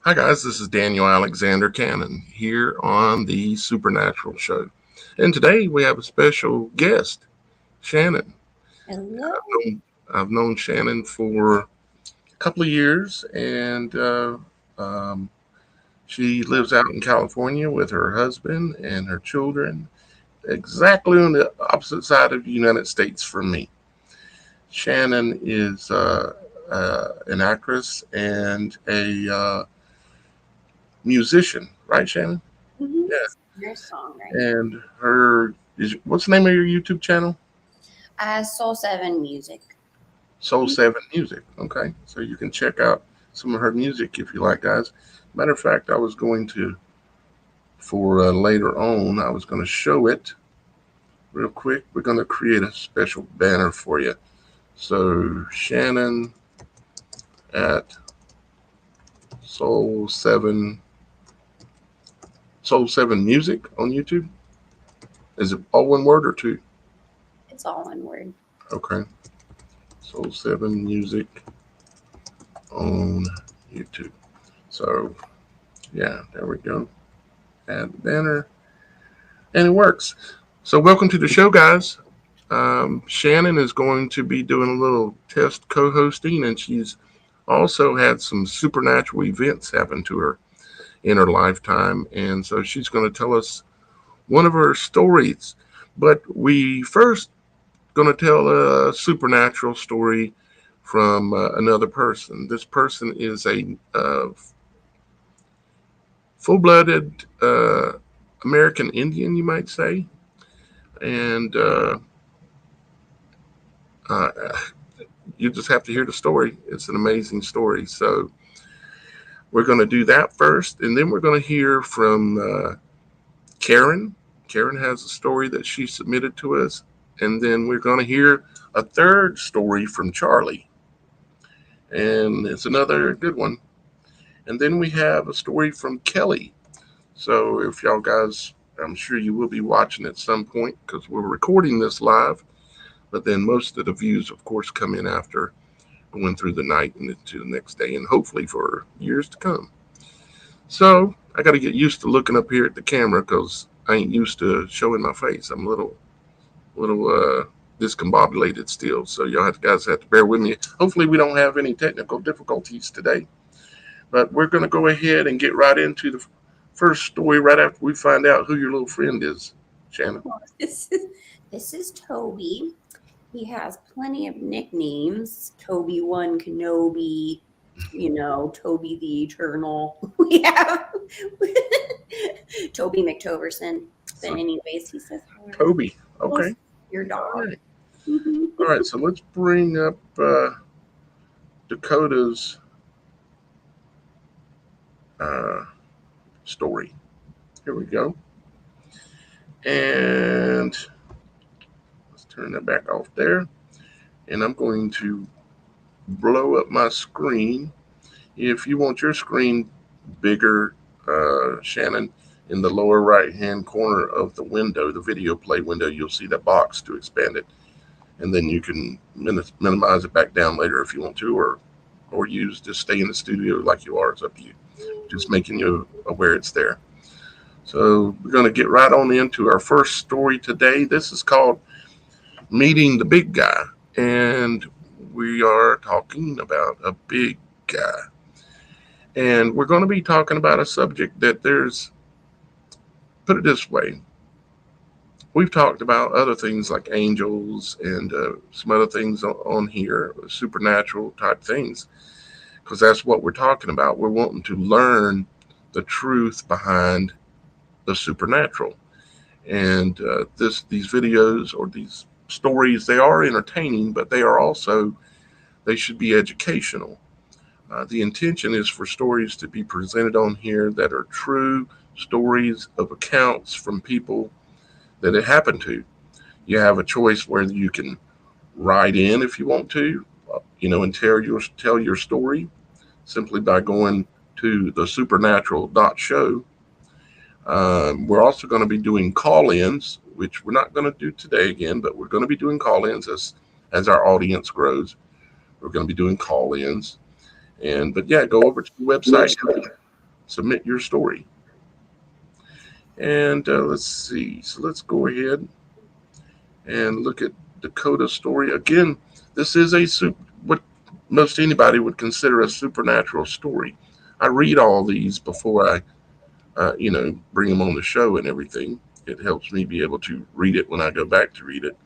Hi, guys. This is Daniel Alexander Cannon here on the Supernatural Show. And today we have a special guest, Shannon. Hello. I've known Shannon for a couple of years, and um, she lives out in California with her husband and her children, exactly on the opposite side of the United States from me. Shannon is an actress and a musician, right, Shannon? Mm-hmm. Yeah. Singer songwriter. And her is what's the name of your YouTube channel? Soul Seven Music. Soul Seven Music. Okay, so you can check out some of her music if you like, guys. Matter of fact, I was going to for later on. I was going to show it real quick. We're going to create a special banner for you. So Shannon at Soul Seven Soul Seven Music on YouTube. Is it all one word or two? It's all one word. Okay, Soul Seven Music on YouTube. So yeah, there we go. Add banner, and it works. So welcome to the show, guys. Shannon is going to be doing a little test co-hosting, and she's also had some supernatural events happen to her in her lifetime, and so she's going to tell us one of her stories. But we first going to tell a supernatural story from another person. This person is a full-blooded American Indian, you might say, and uh, you just have to hear the story. It's an amazing story. So we're going to do that first, and then we're going to hear from Karen. Karen has a story that she submitted to us, and then we're going to hear a third story from Charlie, and it's another good one. And then we have a story from Kelly. So if y'all guys, I'm sure you will be watching at some point because we're recording this live. But then most of the views, of course, come in after going through the night and into the next day, and hopefully for years to come. So I got to get used to looking up here at the camera because I ain't used to showing my face. I'm a little discombobulated still. So y'all guys have to bear with me. Hopefully we don't have any technical difficulties today. But we're going to go ahead and get right into the first story right after we find out who your little friend is, Shannon. Well, this is Toby. He has plenty of nicknames. Toby One Kenobi. Toby the Eternal. We have Toby McToverson. But So, anyways, he says hi. Toby. Well, Okay. your All dog. right. Hmm. All right. So let's bring up Dakota's uh, story. Here we go. And let's turn that back off there. And I'm going to blow up my screen. If you want your screen bigger, Shannon, in the lower right hand corner of the window, the video play window, you'll see that box to expand it. And then you can minimize it back down later if you want to, or use just stay in the studio like you are. It's up to you. Just making you aware it's there. So we're going to get right on into our first story today. This is called Meeting the Big Guy. And we are talking about a big guy. And we're going to be talking about a subject that put it this way, we've talked about other things like angels and some other things on here, supernatural type things, because that's what we're talking about. We're wanting to learn the truth behind the supernatural. And these videos or these stories, they are entertaining, but they should be educational. The intention is for stories to be presented on here that are true stories of accounts from people that it happened to. You have a choice whether you can write in if you want to, and tell your story simply by going to the supernatural.show. We're also going to be doing call-ins, which we're not going to do today again, but we're going to be doing call-ins as our audience grows. We're going to be doing call-ins, but yeah, go over to the website submit your story. And let's see. So let's go ahead and look at Dakota's story. Again, this is what most anybody would consider a supernatural story. I read all these before I, bring them on the show and everything. It helps me be able to read it when I go back to read it.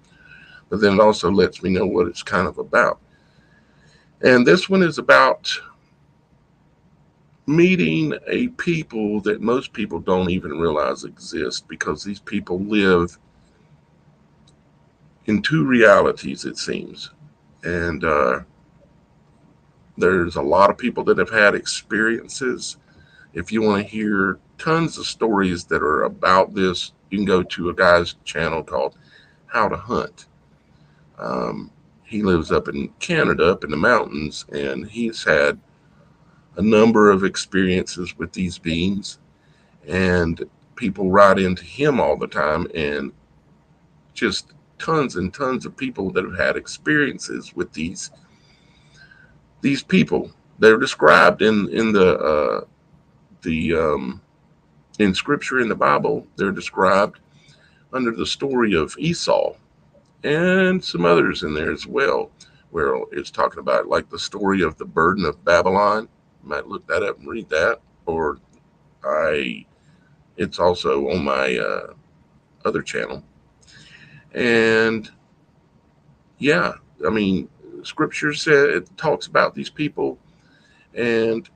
But then it also lets me know what it's kind of about. And this one is about meeting a people that most people don't even realize exist because these people live in two realities, it seems. And there's a lot of people that have had experiences. If you want to hear tons of stories that are about this, you can go to a guy's channel called How to Hunt. Um, he lives up in Canada, up in the mountains, and he's had a number of experiences with these beings. And people write into him all the time, and just tons and tons of people that have had experiences with these people. They're described in the in Scripture in the Bible. They're described under the story of Esau and some others in there as well, where it's talking about like the story of the burden of Babylon. You might look that up and read that, or I. It's also on my other channel, and yeah, I mean, Scripture said it talks about these people, and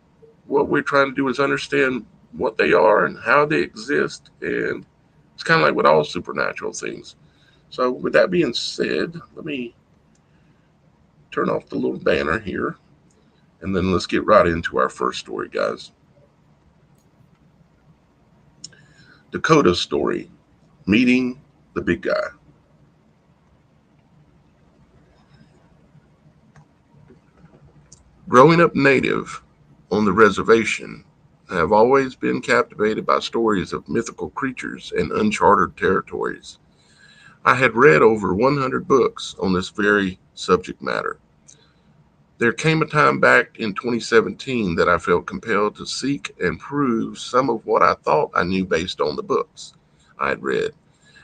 what we're trying to do is understand what they are and how they exist, and it's kind of like with all supernatural things. So, with that being said, let me turn off the little banner here, and then let's get right into our first story, guys. Dakota's story, meeting the big guy. Growing up native on the reservation, I have always been captivated by stories of mythical creatures and uncharted territories. I had read over 100 books on this very subject matter. There came a time back in 2017 that I felt compelled to seek and prove some of what I thought I knew based on the books I had read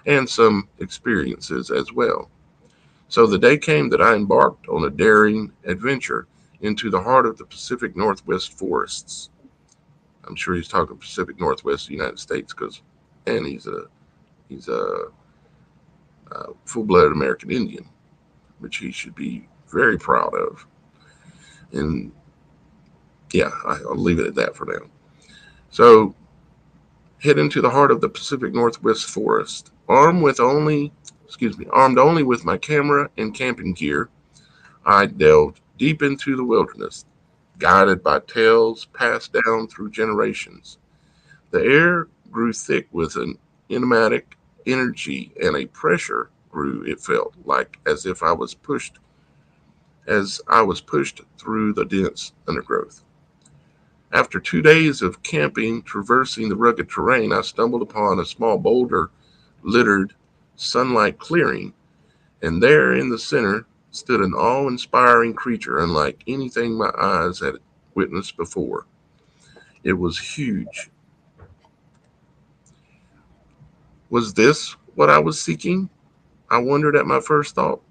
and some experiences as well. So the day came that I embarked on a daring adventure into the heart of the Pacific Northwest forests. I'm sure he's talking Pacific Northwest of the United States because, and he's a full-blooded American Indian, which he should be very proud of. And yeah, I'll leave it at that for now. So head into the heart of the Pacific Northwest forest, armed only with my camera and camping gear. I delved deep into the wilderness, guided by tales passed down through generations. The air grew thick with an enigmatic energy, and a pressure grew, it felt like, as I was pushed through the dense undergrowth. After 2 days of camping, traversing the rugged terrain, I stumbled upon a small boulder littered sunlight clearing, and there in the center stood an awe inspiring creature unlike anything my eyes had witnessed before. It was huge. Was this what I was seeking? I wondered at my first thought,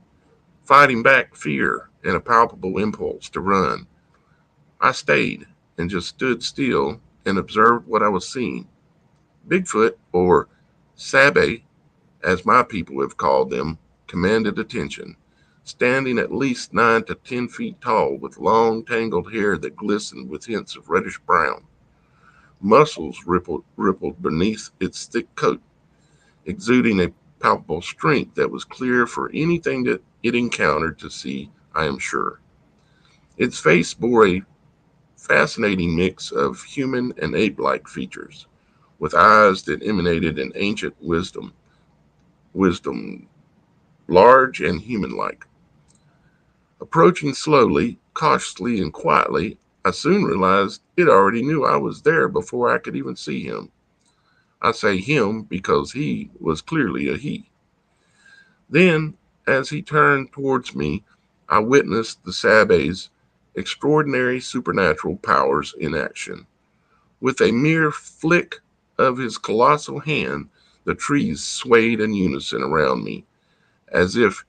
fighting back fear and a palpable impulse to run. I stayed and just stood still and observed what I was seeing. Bigfoot, or Sabe, as my people have called them, commanded attention, standing at least 9 to 10 feet tall with long tangled hair that glistened with hints of reddish brown. Muscles rippled beneath its thick coat, exuding a palpable strength that was clear for anything that it encountered to see, I am sure. Its face bore a fascinating mix of human and ape like features, with eyes that emanated an ancient wisdom large and human like. Approaching slowly, cautiously, and quietly, I soon realized it already knew I was there before I could even see him. I say him because he was clearly a he. Then, as he turned towards me, I witnessed the Sabe's extraordinary supernatural powers in action. With a mere flick of his colossal hand, the trees swayed in unison around me, as if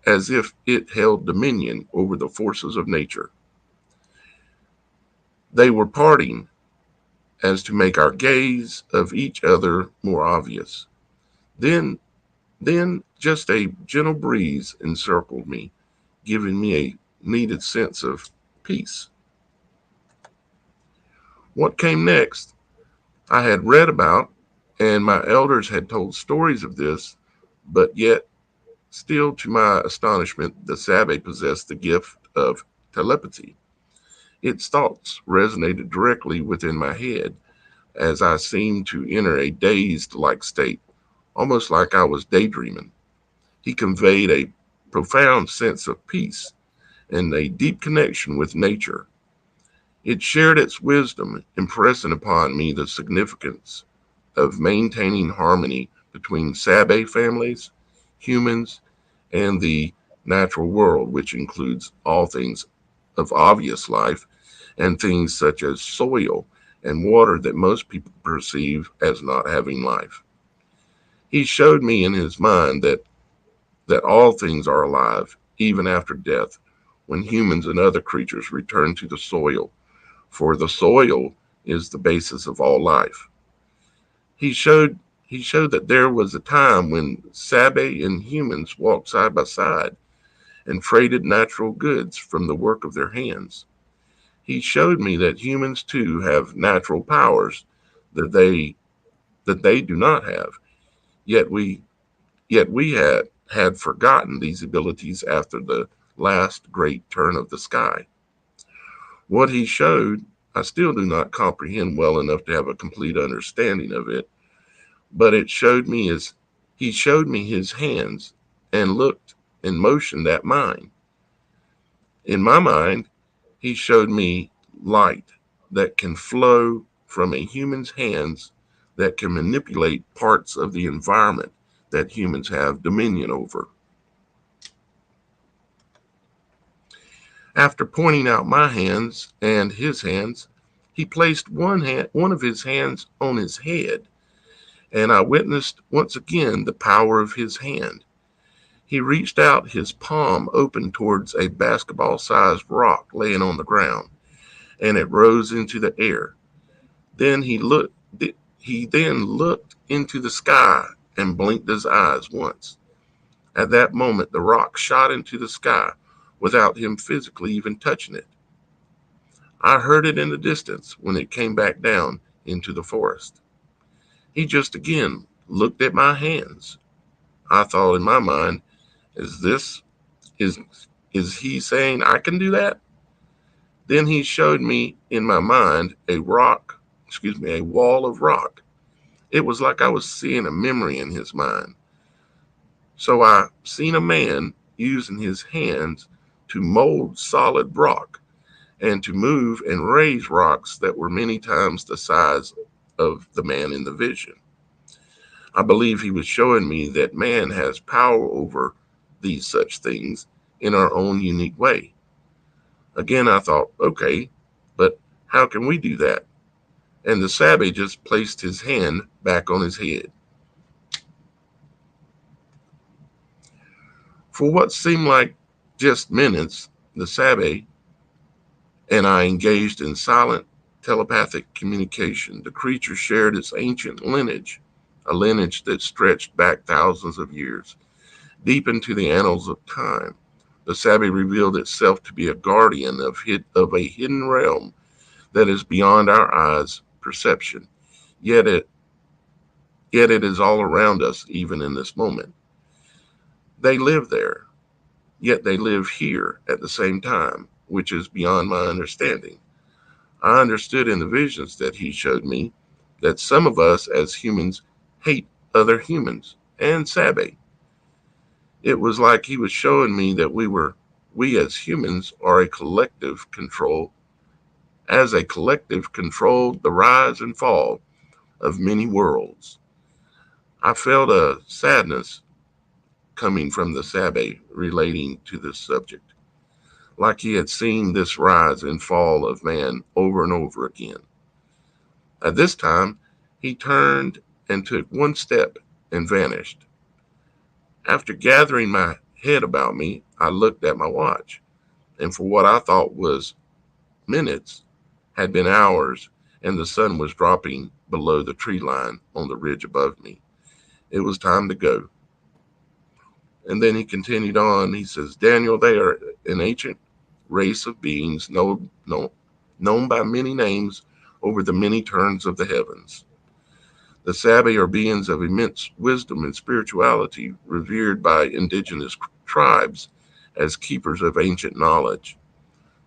as if it held dominion over the forces of nature. They were parting as to make our gaze of each other more obvious. Then then just a gentle breeze encircled me, giving me a needed sense of peace. What came next I had read about, and my elders had told stories of this, but yet, still to my astonishment, the Sabbath possessed the gift of telepathy. Its thoughts resonated directly within my head as I seemed to enter a dazed like state, almost like I was daydreaming. He conveyed a profound sense of peace and a deep connection with nature. It shared its wisdom, impressing upon me the significance of maintaining harmony between Sabbath families, humans, and the natural world, which includes all things of obvious life and things such as soil and water that most people perceive as not having life. He showed me in his mind that all things are alive, even after death, when humans and other creatures return to the soil, for the soil is the basis of all life. He showed he showed that there was a time when Sabe and humans walked side by side and traded natural goods from the work of their hands. He showed me that humans too have natural powers that they do not have. Yet we had forgotten these abilities after the last great turn of the sky. What he showed, I still do not comprehend well enough to have a complete understanding of it, but he showed me his hands and looked and motioned at mine. In my mind, he showed me light that can flow from a human's hands that can manipulate parts of the environment that humans have dominion over. After pointing out my hands and his hands, he placed one of his hands on his head, and I witnessed once again the power of his hand. He reached out his palm open towards a basketball sized rock laying on the ground, and it rose into the air. Then he then looked into the sky and blinked his eyes once. At that moment the rock shot into the sky without him physically even touching it. I heard it in the distance when it came back down into the forest. He just again looked at my hands. I thought in my mind, is this is is he saying I can do that? Then he showed me in my mind a wall of rock. It was like I was seeing a memory in his mind. So I seen a man using his hands to mold solid rock and to move and raise rocks that were many times the size of the man in the vision. I believe he was showing me that man has power over these such things in our own unique way. Again, I thought, okay, but how can we do that? And the savage just placed his hand back on his head. For what seemed like just minutes, the savage and I engaged in silent telepathic communication. The creature shared its ancient lineage, a lineage that stretched back thousands of years, deep into the annals of time. The savage revealed itself to be a guardian of a hidden realm that is beyond our eyes' perception. Yet it yet it is all around us even in this moment. They live there, yet they live here at the same time, which is beyond my understanding. I understood in the visions that he showed me that some of us as humans hate other humans and Sabe. It was like he was showing me that we as humans are a collective control as a collective controlled the rise and fall of many worlds. I felt a sadness coming from the Sabe relating to this subject, like he had seen this rise and fall of man over and over again. At this time, he turned and took one step and vanished. After gathering my head about me, I looked at my watch, and for what I thought was minutes had been hours, and the sun was dropping below the tree line on the ridge above me. It was time to go. And then he continued on. He says, Daniel, they are an ancient race of beings known by many names over the many turns of the heavens. The Sabi are beings of immense wisdom and spirituality, revered by indigenous tribes as keepers of ancient knowledge,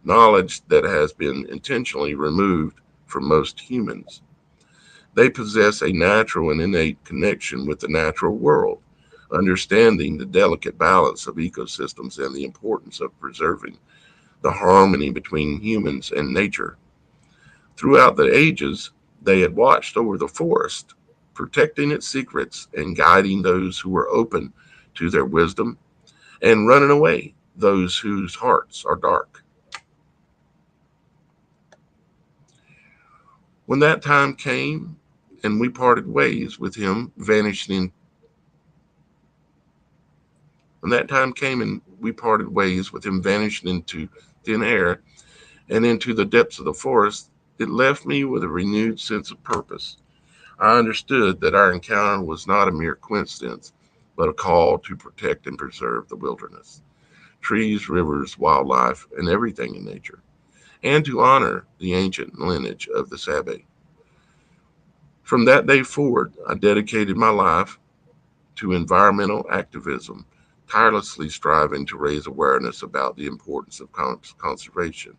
knowledge that has been intentionally removed from most humans. They possess a natural and innate connection with the natural world, understanding the delicate balance of ecosystems and the importance of preserving the harmony between humans and nature. Throughout the ages, they had watched over the forest, protecting its secrets and guiding those who were open to their wisdom and running away those whose hearts are dark. When that time came and we parted ways with him vanishing in when that time came and we parted ways with him vanishing into thin air and into the depths of the forest, it left me with a renewed sense of purpose. I understood that our encounter was not a mere coincidence, but a call to protect and preserve the wilderness, trees, rivers, wildlife, and everything in nature, and to honor the ancient lineage of the Sabe. From that day forward, I dedicated my life to environmental activism, tirelessly striving to raise awareness about the importance of conservation.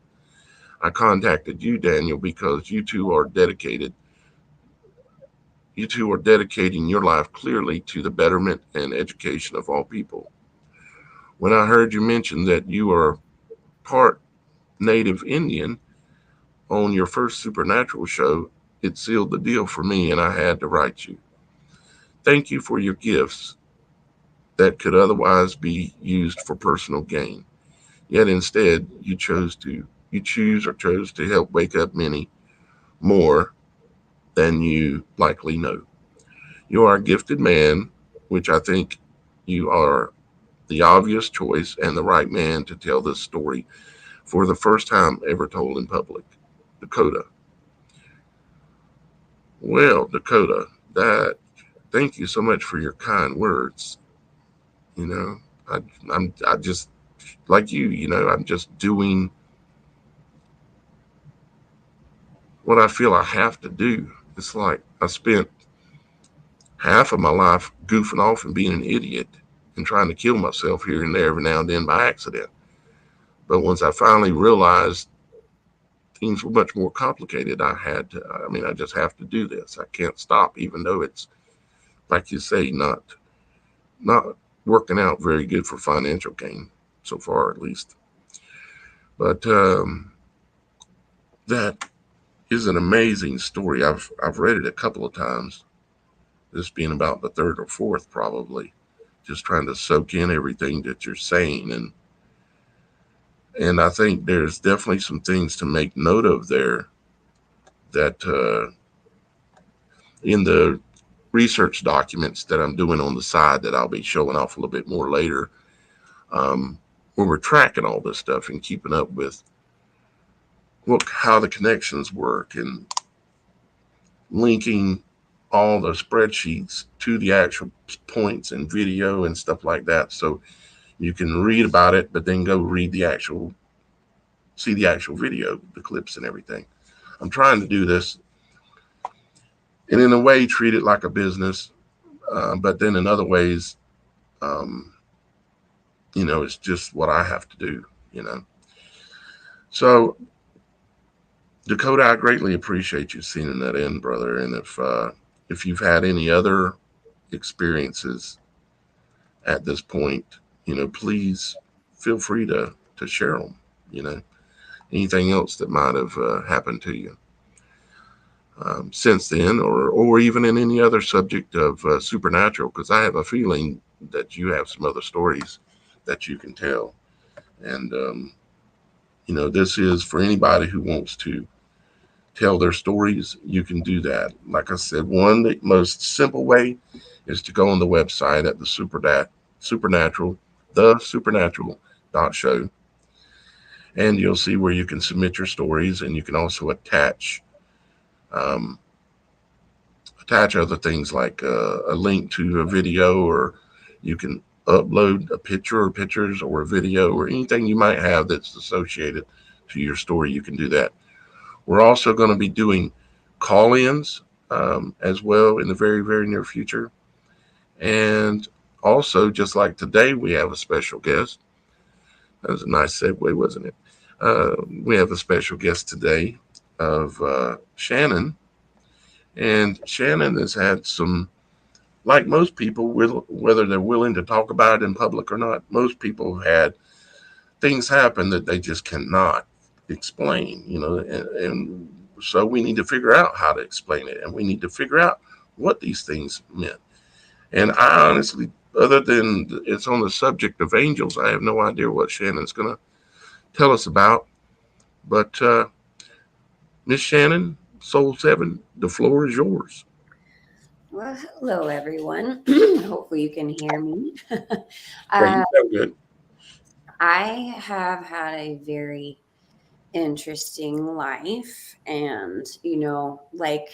I contacted you, Daniel, because you two are dedicating your life clearly to the betterment and education of all people. When I heard you mention that you are part native Indian on your first supernatural show, it sealed the deal for me and I had to write you. Thank you for your gifts that could otherwise be used for personal gain. Yet instead you choose or chose to help wake up many more than you likely know. You are a gifted man, which I think you are the obvious choice and the right man to tell this story for the first time ever told in public. Dakota. Well, Dakota, that thank you so much for your kind words. You know, I, I just like I'm just doing what I feel I have to do. It's like I spent half of my life goofing off and being an idiot and trying to kill myself here and there every now and then by accident. But once I finally realized things were much more complicated, I just have to do this. I can't stop, even though it's, like you say, not working out very good for financial gain so far, at least. But that is an amazing story. I've read it a couple of times. This being about the third or fourth, probably, just trying to soak in everything that you're saying, and I think there's definitely some things to make note of there that in the research documents that I'm doing on the side that I'll be showing off a little bit more later, um, when we're tracking all this stuff and keeping up with how the connections work and linking all the spreadsheets to the actual points and video and stuff like that. So you can read about it, but then go see the actual video, the clips and everything. I'm trying to do this and in a way treat it like a business, but then in other ways, um, it's just what I have to do, you know. So Dakota, I greatly appreciate you seeing that in, brother. And if you've had any other experiences at this point, please feel free to share them. You know, anything else that might have happened to you since then, or even in any other subject of supernatural, because I have a feeling that you have some other stories that you can tell. And this is for anybody who wants to tell their stories, you can do that. Like I said, one the most simple way is to go on the website at the supernatural, the supernatural show, and you'll see where you can submit your stories, and you can also um, attach other things like a link to a video, or you can upload a picture or pictures or a video or anything you might have that's associated to your story. You can do that. We're also going to be doing call ins as well in the very, very near future. And also, just like today, we have a special guest. That was a nice segue, wasn't it? We have a special guest today of Shannon. And Shannon has had some, like most people, whether they're willing to talk about it in public or not, most people have had things happen that they just cannot explain, and so we need to figure out how to explain it, and we need to figure out what these things meant. And I honestly, other than it's on the subject of angels, I have no idea what Shannon's going to tell us about. But Miss Shannon, Soul 7, the floor is yours. Well, hello everyone. Hopefully you can hear me. Yeah, uh, you sound good. I have had a very interesting life, and like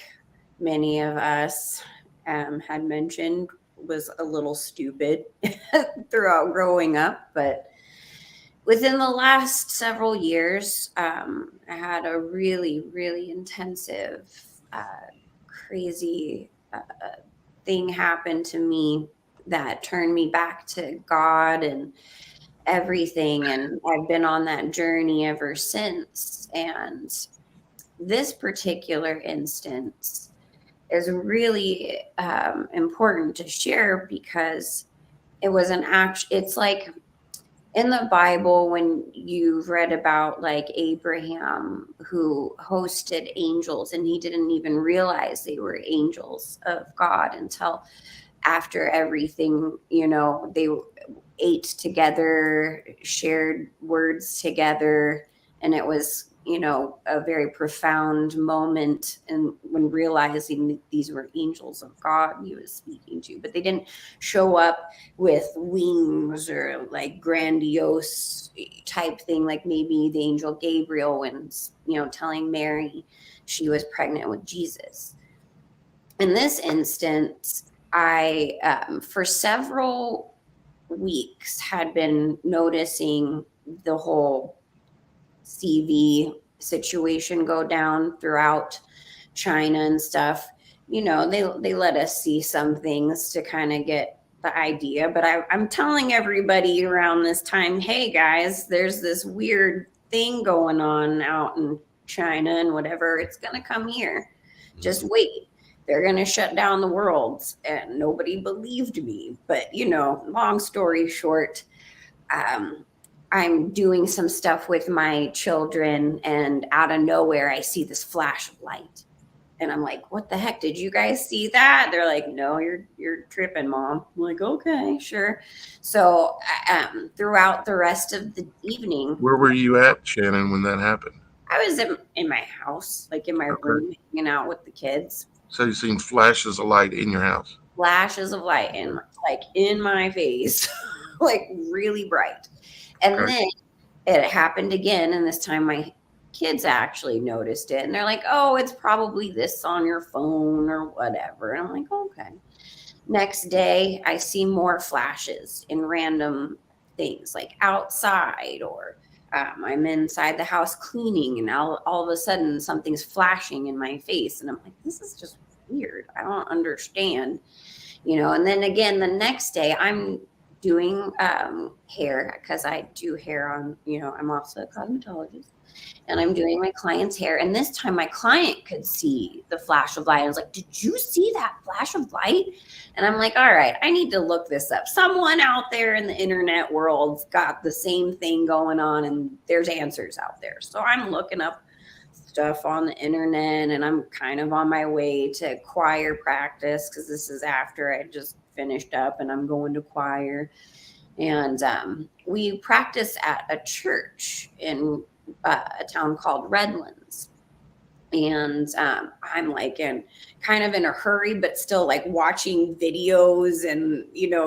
many of us had mentioned, was a little stupid throughout growing up, but within the last several years, I had a really, really intensive, crazy thing happen to me that turned me back to God and everything. And I've been on that journey ever since. And this particular instance is really important to share because it was an act. It's like in the Bible, when you've read about like Abraham who hosted angels and he didn't even realize they were angels of God until after everything, they ate together, shared words together, and it was, a very profound moment. And when realizing that these were angels of God he was speaking to, but they didn't show up with wings or like grandiose type thing, like maybe the angel Gabriel when, telling Mary she was pregnant with Jesus. In this instance, I, for several weeks, had been noticing the whole CV situation go down throughout China and stuff. They let us see some things to kind of get the idea, but I'm telling everybody around this time, hey guys, there's this weird thing going on out in China and whatever. It's gonna come here. Just wait. They're gonna shut down the world, and nobody believed me. But long story short, um, I'm doing some stuff with my children, and out of nowhere, I see this flash of light, and I'm like, "What the heck? Did you guys see that?" They're like, "No, you're tripping, mom." I'm like, "Okay, sure." So, throughout the rest of the evening, Where were you at, Shannon, when that happened? I was in my house, like in my Okay. room, hanging out with the kids. So you've seen flashes of light in your house. Flashes of light in like in my face, like really bright. And Okay. then it happened again, and this time my kids actually noticed it, and they're like, "Oh, it's probably this on your phone or whatever." And I'm like, "Okay." Next day, I see more flashes in random things, like outside, or I'm inside the house cleaning, and all of a sudden something's flashing in my face, and I'm like, "This is just weird. I don't understand." And then again the next day I'm doing hair, because I do hair on, I'm also a cosmetologist, and I'm doing my client's hair, and this time my client could see the flash of light. I was like, "Did you see that flash of light?" And I'm like, "All right, I need to look this up. Someone out there in the internet world's got the same thing going on, and there's answers out there." So I'm looking up stuff on the internet, and I'm kind of on my way to choir practice, because this is after I just finished up and I'm going to choir. And we practice at a church in a town called Redlands. And I'm like in kind of in a hurry, but still like watching videos and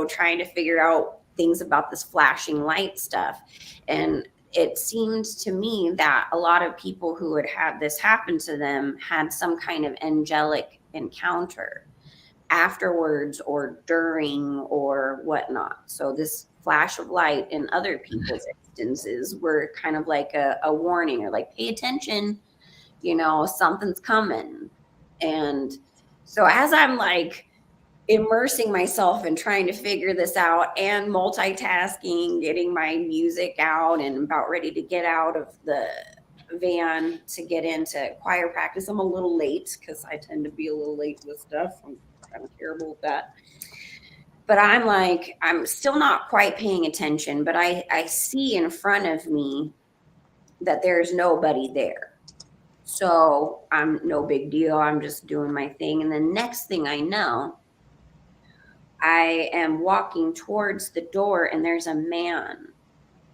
trying to figure out things about this flashing light stuff. And it seemed to me that a lot of people who had had this happen to them had some kind of angelic encounter afterwards or during or whatnot. So this flash of light in other people's instances were kind of like a warning, or like, pay attention, something's coming. And so as I'm like immersing myself and trying to figure this out and multitasking, getting my music out and about ready to get out of the van to get into choir practice, I'm a little late because I tend to be a little late with stuff. I'm kind of terrible with that. But I'm like, I'm still not quite paying attention, but I see in front of me that there's nobody there. So I'm no big deal. I'm just doing my thing. And the next thing I know, I am walking towards the door and there's a man.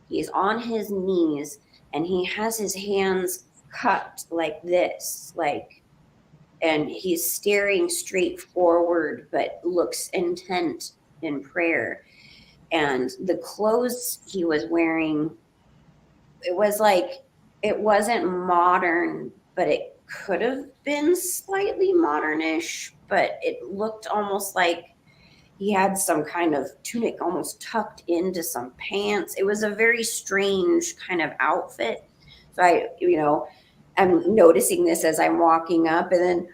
He's on his knees and he has his hands cupped like this, like, and he's staring straight forward, but looks intent in prayer. And the clothes he was wearing, it was like, it wasn't modern, but it could have been slightly modernish, but it looked almost like he had some kind of tunic almost tucked into some pants. It was a very strange kind of outfit. So I'm noticing this as I'm walking up, and then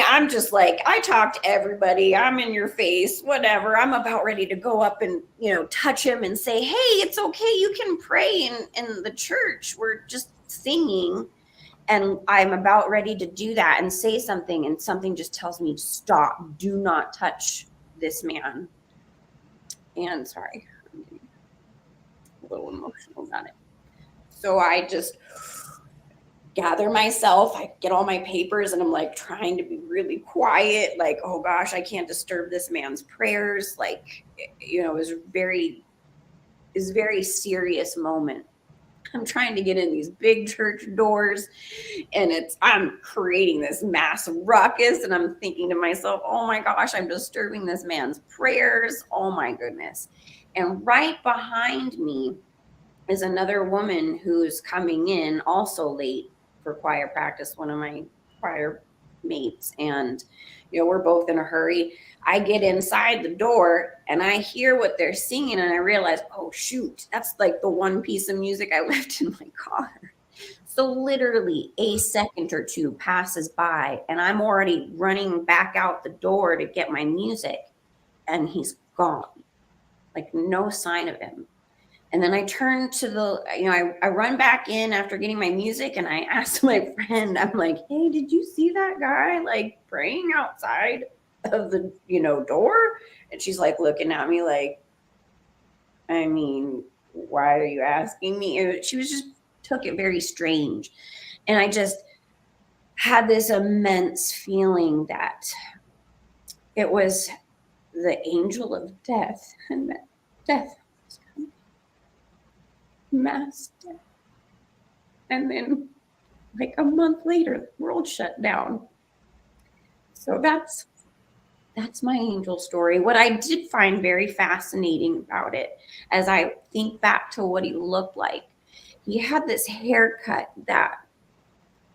I'm just like, I talk to everybody. I'm in your face, whatever. I'm about ready to go up and, touch him and say, hey, it's okay. You can pray in the church. We're just singing. And I'm about ready to do that and say something, and something just tells me, stop, do not touch this man. And sorry, I'm getting a little emotional about it. So I just gather myself, I get all my papers, and I'm like trying to be really quiet, like, oh gosh, I can't disturb this man's prayers. Like, it was very serious moment. I'm trying to get in these big church doors, and I'm creating this massive ruckus, and I'm thinking to myself, oh my gosh, I'm disturbing this man's prayers. Oh my goodness. And right behind me is another woman who's coming in also late for choir practice, one of my choir mates. And we're both in a hurry. I get inside the door and I hear what they're singing, and I realize, oh shoot, that's like the one piece of music I left in my car. So literally a second or two passes by and I'm already running back out the door to get my music, and he's gone. Like, no sign of him. And then I turn to I run back in after getting my music, and I asked my friend, I'm like, hey, did you see that guy like praying outside of the, door? And she's like looking at me like, I mean, why are you asking me? And she was just took it very strange. And I just had this immense feeling that it was the angel of death, and that death was coming, mass death. And then, like a month later, the world shut down. So that's my angel story. What I did find very fascinating about it, as I think back to what he looked like, he had this haircut that,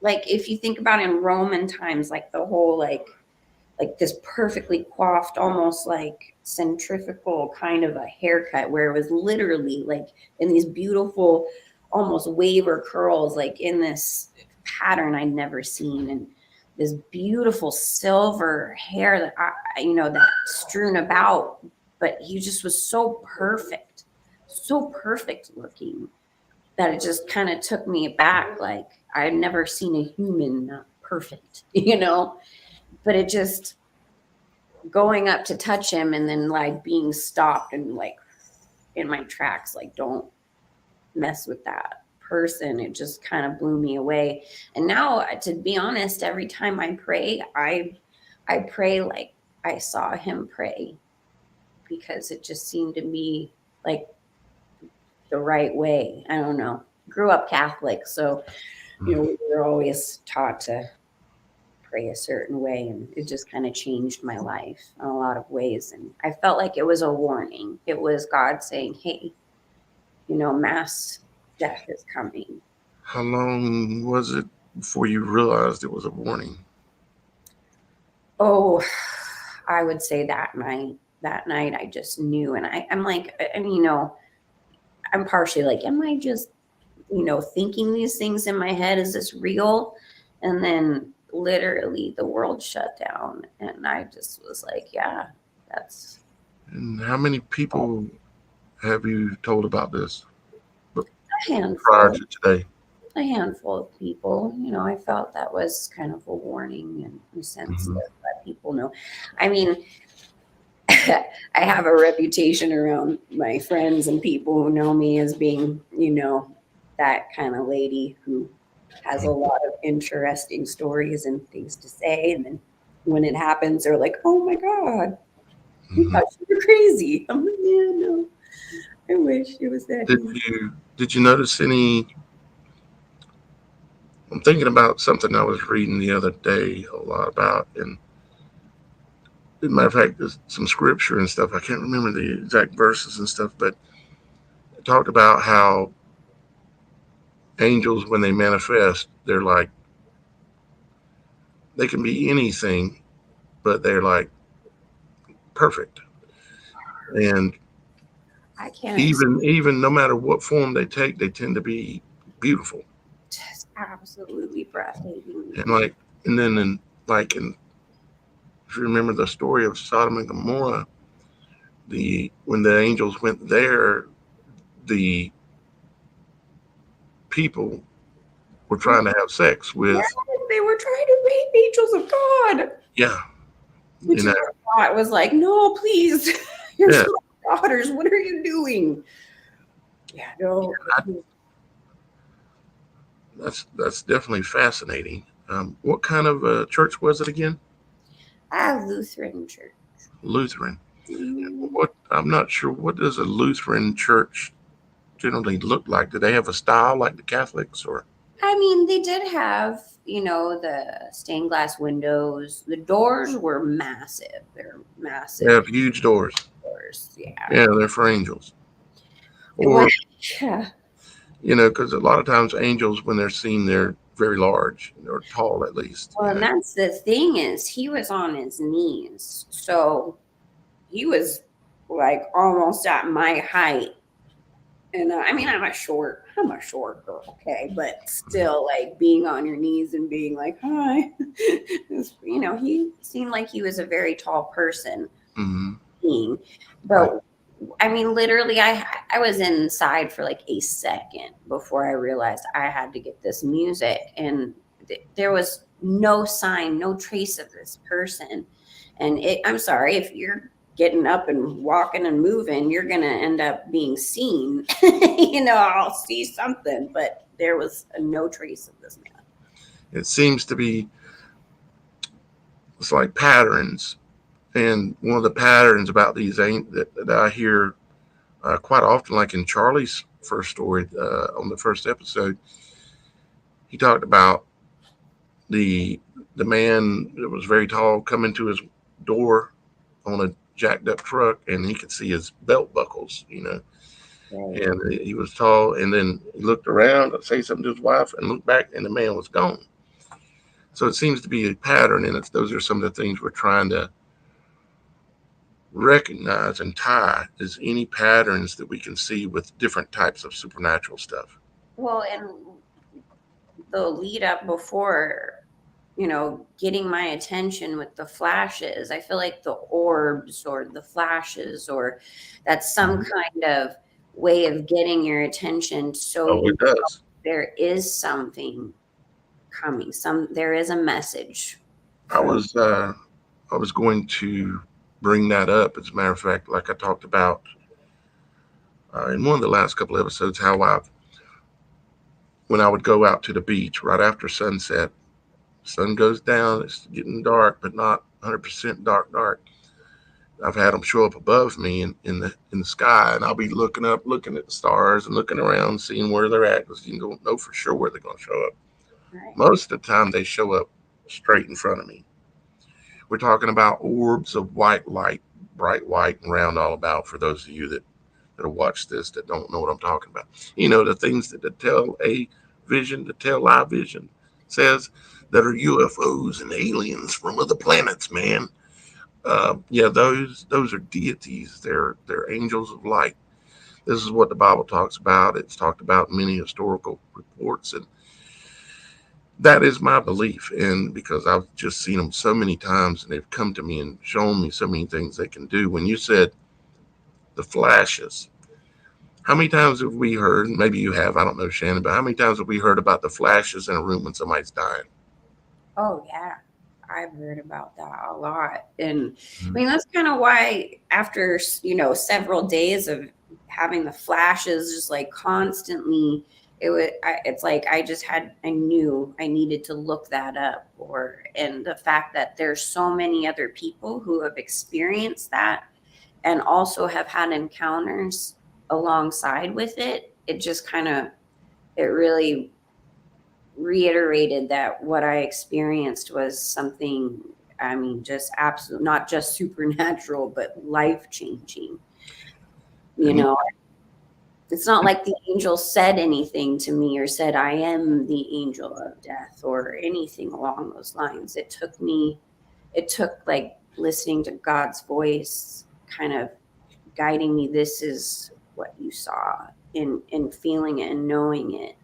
like, if you think about in Roman times, like the whole like this perfectly coiffed, almost like centrifugal kind of a haircut, where it was literally like in these beautiful, almost waver curls, like in this pattern I'd never seen, and this beautiful silver hair that that strewn about. But he just was so perfect looking, that it just kind of took me back. Like, I had never seen a human not perfect, but it just, going up to touch him and then like being stopped and like in my tracks, like, don't mess with that person. It just kind of blew me away. And now, to be honest, every time I pray, I pray like I saw him pray, because it just seemed to be like the right way. I don't know. Grew up Catholic, so We were always taught to pray a certain way, and it just kind of changed my life in a lot of ways. And I felt like it was a warning. It was God saying, hey, mass death is coming. How long was it before you realized it was a warning? Oh, I would say that night. That night, I just knew, and I'm like, and I'm partially like, am I just, thinking these things in my head? Is this real? And then literally, the world shut down, and I just was like, yeah, that's And how many people have you told about this a prior handful. to today? A handful of people. I felt that was kind of a warning in a sense to Hmm. let people know. I mean, I have a reputation around my friends and people who know me as being, that kind of lady who has a lot of interesting stories and things to say. And then when it happens, they're like, oh my God, we Hmm. thought you were crazy. I'm like, yeah, no, I wish it was that Did easy. you notice any? I'm thinking about something I was reading the other day a lot about, and as a matter of fact, there's some scripture and stuff. I can't remember the exact verses and stuff, but it talked about how angels, when they manifest, they're like they can be anything, but they're like perfect, and I can't even no matter what form they take, they tend to be beautiful, just absolutely breathtaking. and like and then in like in if you remember the story of Sodom and Gomorrah, the when the angels went there, the people were trying to have sex Yes, with, they were trying to rape angels of God, yeah, which you is know, what God was like, no, please, you're yeah, still daughters. What are you doing? Yeah, no. I, that's definitely fascinating. What kind of church was it again? Lutheran church. Lutheran. Mhm. What I'm not sure. What does a Lutheran church generally look like? Do they have a style like the Catholics, or I mean, they did have, the stained glass windows. The doors were massive. They're they massive have huge doors? doors. Yeah. Yeah, they're for angels. It was, Or yeah. because a lot of times angels, when they're seen, they're very large or tall at least. Well, and that's the thing is he was on his knees. So he was like almost at my height. And I mean, I'm a short girl, okay, but still, like being on your knees and being like, "Hi," he seemed like he was a very tall person Mm-hmm. being, Right. but I mean, literally, I was inside for like a second before I realized I had to get this music, and there was no sign, no trace of this person. And I'm sorry if you're getting up and walking and moving, you're gonna end up being seen. I'll see something, but there was no trace of this man. It seems to be it's like patterns, and one of the patterns about these ain't that I hear quite often, like in Charlie's first story on the first episode, he talked about the the man that was very tall coming to his door on a jacked up truck, and he could see his belt buckles, Right. and he was tall, and then he looked around to say something to his wife and looked back, and the man was gone. So it seems to be a pattern, and those are some of the things we're trying to recognize and tie is any patterns that we can see with different types of supernatural stuff. Well, and the lead up before, getting my attention with the flashes. I feel like the orbs or the flashes, or that's some Mhm. kind of way of getting your attention. So Oh, it does. there is something coming. There is a message I from. was uh, I was going to bring that up. As a matter of fact, like I talked about in one of the last couple of episodes, how when I would go out to the beach right after sunset, sun goes down, it's getting dark, but not 100% dark. I've had them show up above me in the sky, and I'll be looking up, looking at the stars, and looking around, seeing where they're at, because you don't know for sure where they're going to show up. Right. Most of the time, they show up straight in front of me. We're talking about orbs of white light, bright white and round all about. For those of you that watch this that don't know what I'm talking about, the things that the the tell live vision says that are UFOs and aliens from other planets, man. Yeah, those are deities. They're angels of light. This is what the Bible talks about. It's talked about in many historical reports, and that is my belief. And because I've just seen them so many times, and they've come to me and shown me so many things they can do. When you said the flashes, how many times have we heard? Maybe you have. I don't know, Shannon, but how many times have we heard about the flashes in a room when somebody's dying? Oh yeah. I've heard about that a lot. And I Mhm. mean, that's kind of why after, several days of having the flashes just like constantly, it's like I knew I needed to look that up, and the fact that there's so many other people who have experienced that and also have had encounters alongside with it, it just kind of, it really reiterated that what I experienced was something, I mean, just absolute, not just supernatural, but life changing. You And know, it's not like the angel said anything to me or said, I am the angel of death or anything along those lines. It took like listening to God's voice kind of guiding me. This is what you saw, in feeling it and knowing it,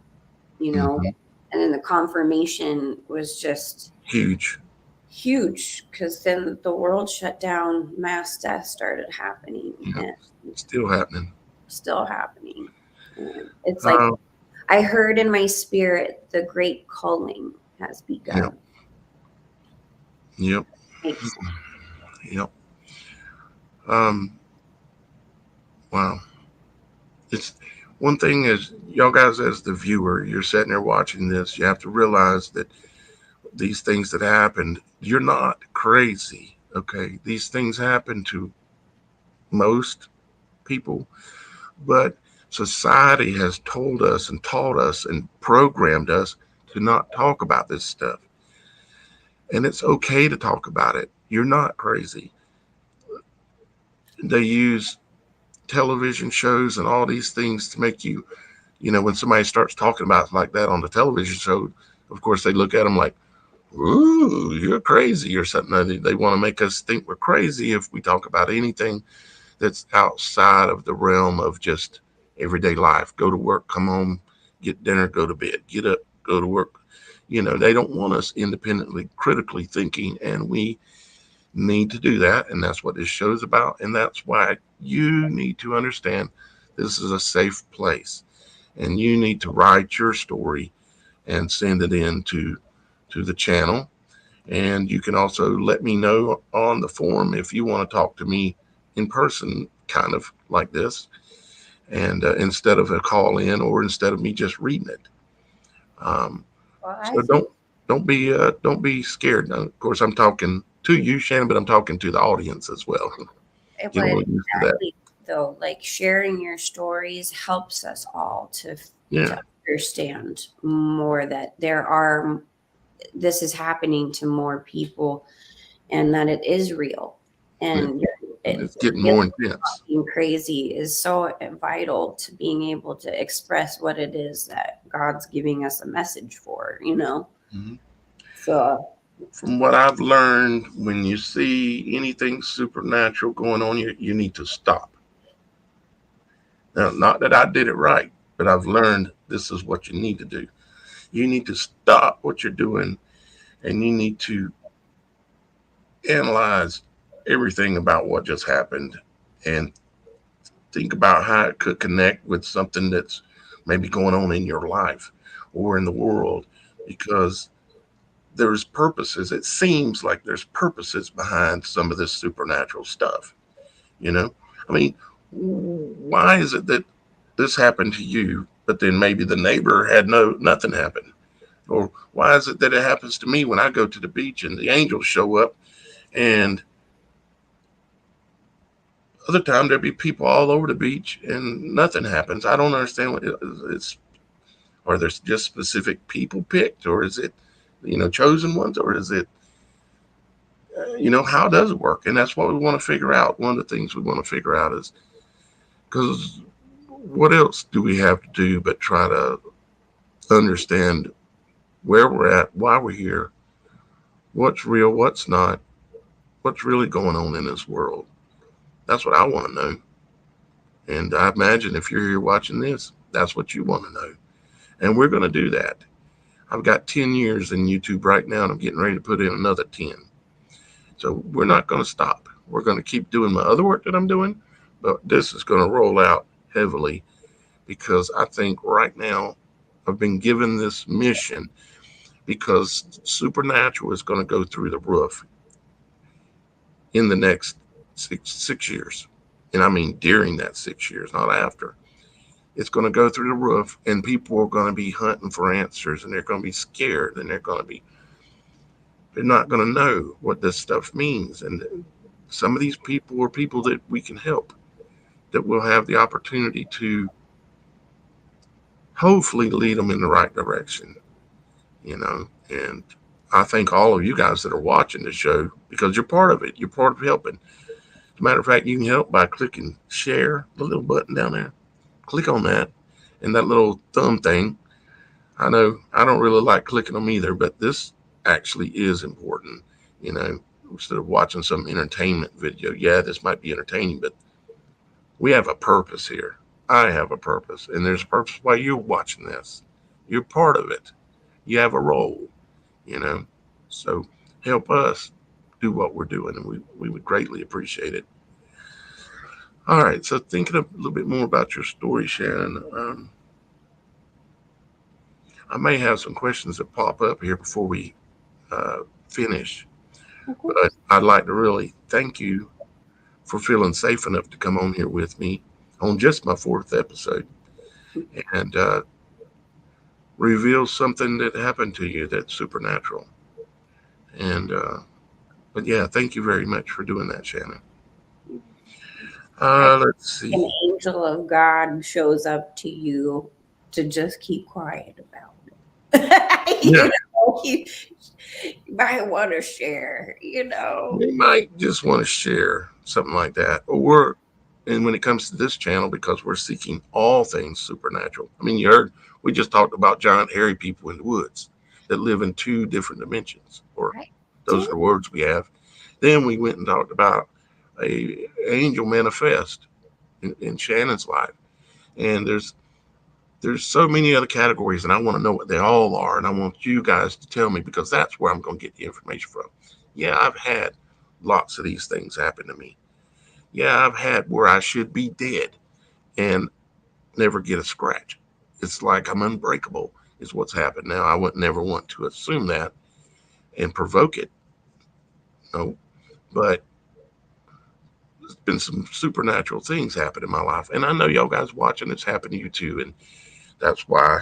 you know. Mhm. And then the confirmation was just Huge. huge because then the world shut down, mass death started happening, Yep. and Still happening. still happening. And it's like Uh, I heard in my spirit, the great calling has yep. begun. Yep. Makes sense. Yep. Um, wow. It's one thing is, y'all guys, as the viewer, you're sitting there watching this, you have to realize that these things that happened, you're not crazy. Okay. These things happen to most people, but society has told us and taught us and programmed us to not talk about this stuff. And it's okay to talk about it. You're not crazy. They use television shows and all these things to make you, when somebody starts talking about it like that on the television show, of course, they look at them like, ooh, you're crazy or something. They want to make us think we're crazy if we talk about anything that's outside of the realm of just everyday life. Go to work, come home, get dinner, go to bed, get up, go to work. They don't want us independently, critically thinking, and we need to do that. And that's what this show is about. And that's why you need to understand this is a safe place. And you need to write your story and send it in to the channel. And you can also let me know on the forum if you want to talk to me in person, kind of like this, and instead of a call in or instead of me just reading it. Um, Well, I so think don't be scared. Now, of course, I'm talking to you, Shannon, but I'm talking to the audience as well. it Get a would little used to that. exactly, though, like sharing your stories helps us all Yeah, to understand more that there are, this is happening to more people, and that it is real. it, And it's getting feeling more intense. being crazy is so vital to being able to express what it is that God's giving us a message for. Mhm. So From what I've learned, when you see anything supernatural going on, you need to stop. Now, not that I did it right, but I've learned this is what you need to do. You need to stop what you're doing and you need to analyze everything about what just happened and think about how it could connect with something that's maybe going on in your life or in the world because there's purposes. It seems like there's purposes behind some of this supernatural stuff. You know, I mean, why is it that this happened to you, but then maybe the neighbor had nothing happen? Or why is it that it happens to me when I go to the beach and the angels show up, and other time there'd be people all over the beach and nothing happens? I don't understand what it's Are there just specific people picked, or is it, chosen ones, or is it, how does it work? And that's what we want to figure out. One of the things we want to figure out is because what else do we have to do but try to understand where we're at, why we're here, what's real, what's not, what's really going on in this world. That's what I want to know. And I imagine if you're here watching this, that's what you want to know. And we're going to do that. I've got 10 years in YouTube right now, and I'm getting ready to put in another 10. So we're not going to stop. We're going to keep doing my other work that I'm doing, but this is going to roll out heavily because I think right now I've been given this mission because supernatural is going to go through the roof in the next six years. And I mean during that 6 years, not after. It's going to go through the roof, and people are going to be hunting for answers, and they're going to be scared, and they're not going to know what this stuff means. And some of these people are people that we can help, that will have the opportunity to hopefully lead them in the right direction, you know. And I thank all of you guys that are watching the show because you're part of it. You're part of helping. As a matter of fact, you can help by clicking share, the little button down there. Click on that and that little thumb thing. I know I don't really like clicking them either, but this actually is important. You know, instead of watching some entertainment video, yeah, this might be entertaining, but we have a purpose here. I have a purpose, and there's a purpose why you're watching this. You're part of it. You have a role, you know. So help us do what we're doing, and we would greatly appreciate it. All right, so thinking a little bit more about your story, Shannon, I may have some questions that pop up here before we finish, but I'd like to really thank you for feeling safe enough to come on here with me on just my fourth episode and reveal something that happened to you that's supernatural. And but yeah, thank you very much for doing that, Shannon. I Let's An see. angel of God shows up to you to just keep quiet about it. Yeah, You might want to share, you know. we might just want to share something like that, or and when it comes to this channel, because we're seeking all things supernatural. I mean, you heard we just talked about giant hairy people in the woods that live in two different dimensions, or I those did. are the words we have. Then we went and talked about a angel manifest in Shannon's life, and there's so many other categories, and I want to know what they all are, and I want you guys to tell me because that's where I'm going to get the information from. Yeah, I've had lots of these things happen to me. Yeah, I've had where I should be dead and never get a scratch. It's like I'm unbreakable, is what's happened now. I would never want to assume that and provoke it. No, but there's been some supernatural things happen in my life, and I know y'all guys watching it's happened to you too, and that's why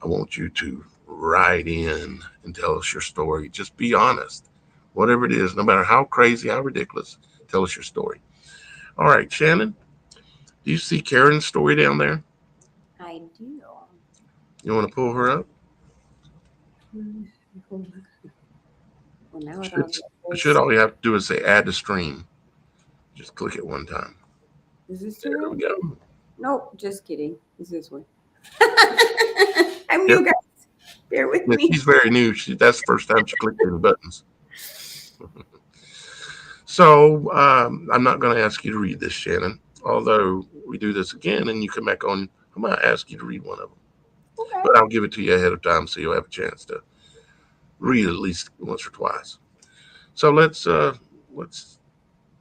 I want you to write in and tell us your story. Just be honest, whatever it is, no matter how crazy, how ridiculous. Tell us your story. All right, Shannon, do you see Karen's story down there? I do. You want to pull her up? Well, now it Should, all should goes. all you have to do is say add to stream. Just click it one time. Is this the There right we one? go. Nope, just kidding. It's this one. I'm Yep. new, guys. Bear with Yeah, me. she's very new. That's the first time she clicked any buttons. So I'm not going to ask you to read this, Shannon. Although we do this again and you come back on, I'm going to ask you to read one of them. Okay. But I'll give it to you ahead of time so you'll have a chance to read it at least once or twice. So let's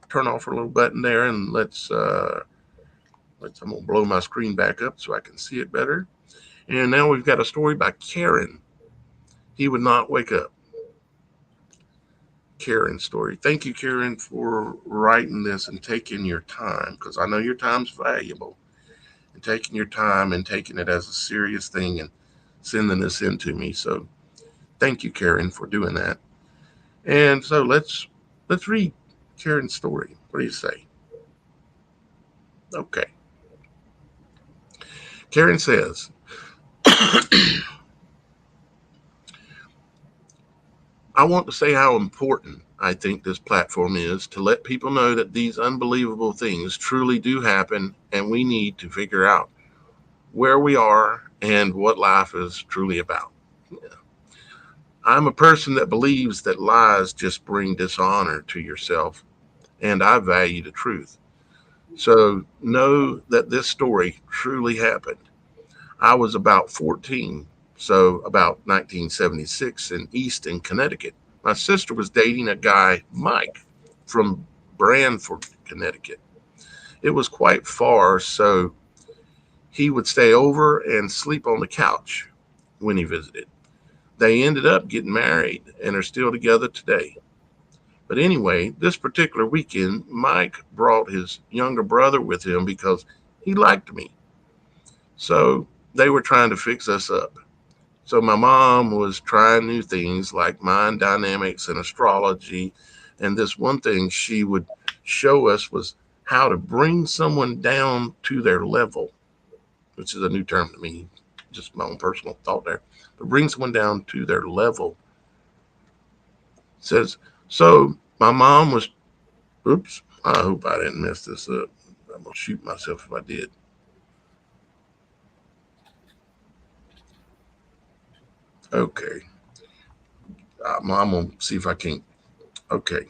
turn off our little button there and let's I'm gonna blow my screen back up so I can see it better. And now we've got a story by Karen. He would not wake up. Karen's story. Thank you, Karen, for writing this and taking your time because I know your time's valuable and taking your time and taking it as a serious thing and sending this in to me. So thank you, Karen, for doing that. And so let's read Karen's story. What do you say? Okay. Karen says, I want to say how important I think this platform is to let people know that these unbelievable things truly do happen, and we need to figure out where we are and what life is truly about. I'm a person that believes that lies just bring dishonor to yourself, and I value the truth. So know that this story truly happened. I was about 14, so about 1976 in Easton, Connecticut. My sister was dating a guy, Mike, from Branford, Connecticut. It was quite far, so he would stay over and sleep on the couch when he visited. They ended up getting married and are still together today. But anyway, this particular weekend, Mike brought his younger brother with him because he liked me. So they were trying to fix us up. So my mom was trying new things like mind dynamics and astrology. And this one thing she would show us was how to bring someone down to their level, which is a new term to me, just my own personal thought there. But bring someone down to their level. Says, so my mom was, oops, I hope I didn't mess this up. I'm going to shoot myself if I did. Okay. I'm going to see if I can. Okay.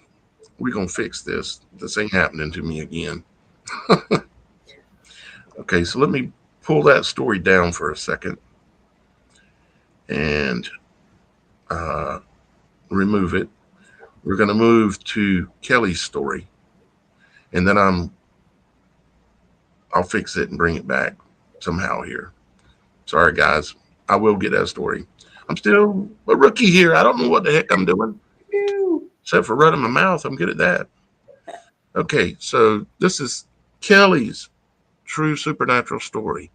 We're going to fix this. This ain't happening to me again. Okay, so let me pull that story down for a second and uh, remove it. We're going to move to Kelly's story, and then I'll fix it and bring it back somehow here. Sorry, guys. I will get that story. I'm still a rookie here. I don't know what the heck I'm doing, except for running my mouth. I'm good at that. Okay, so this is Kelly's true supernatural story.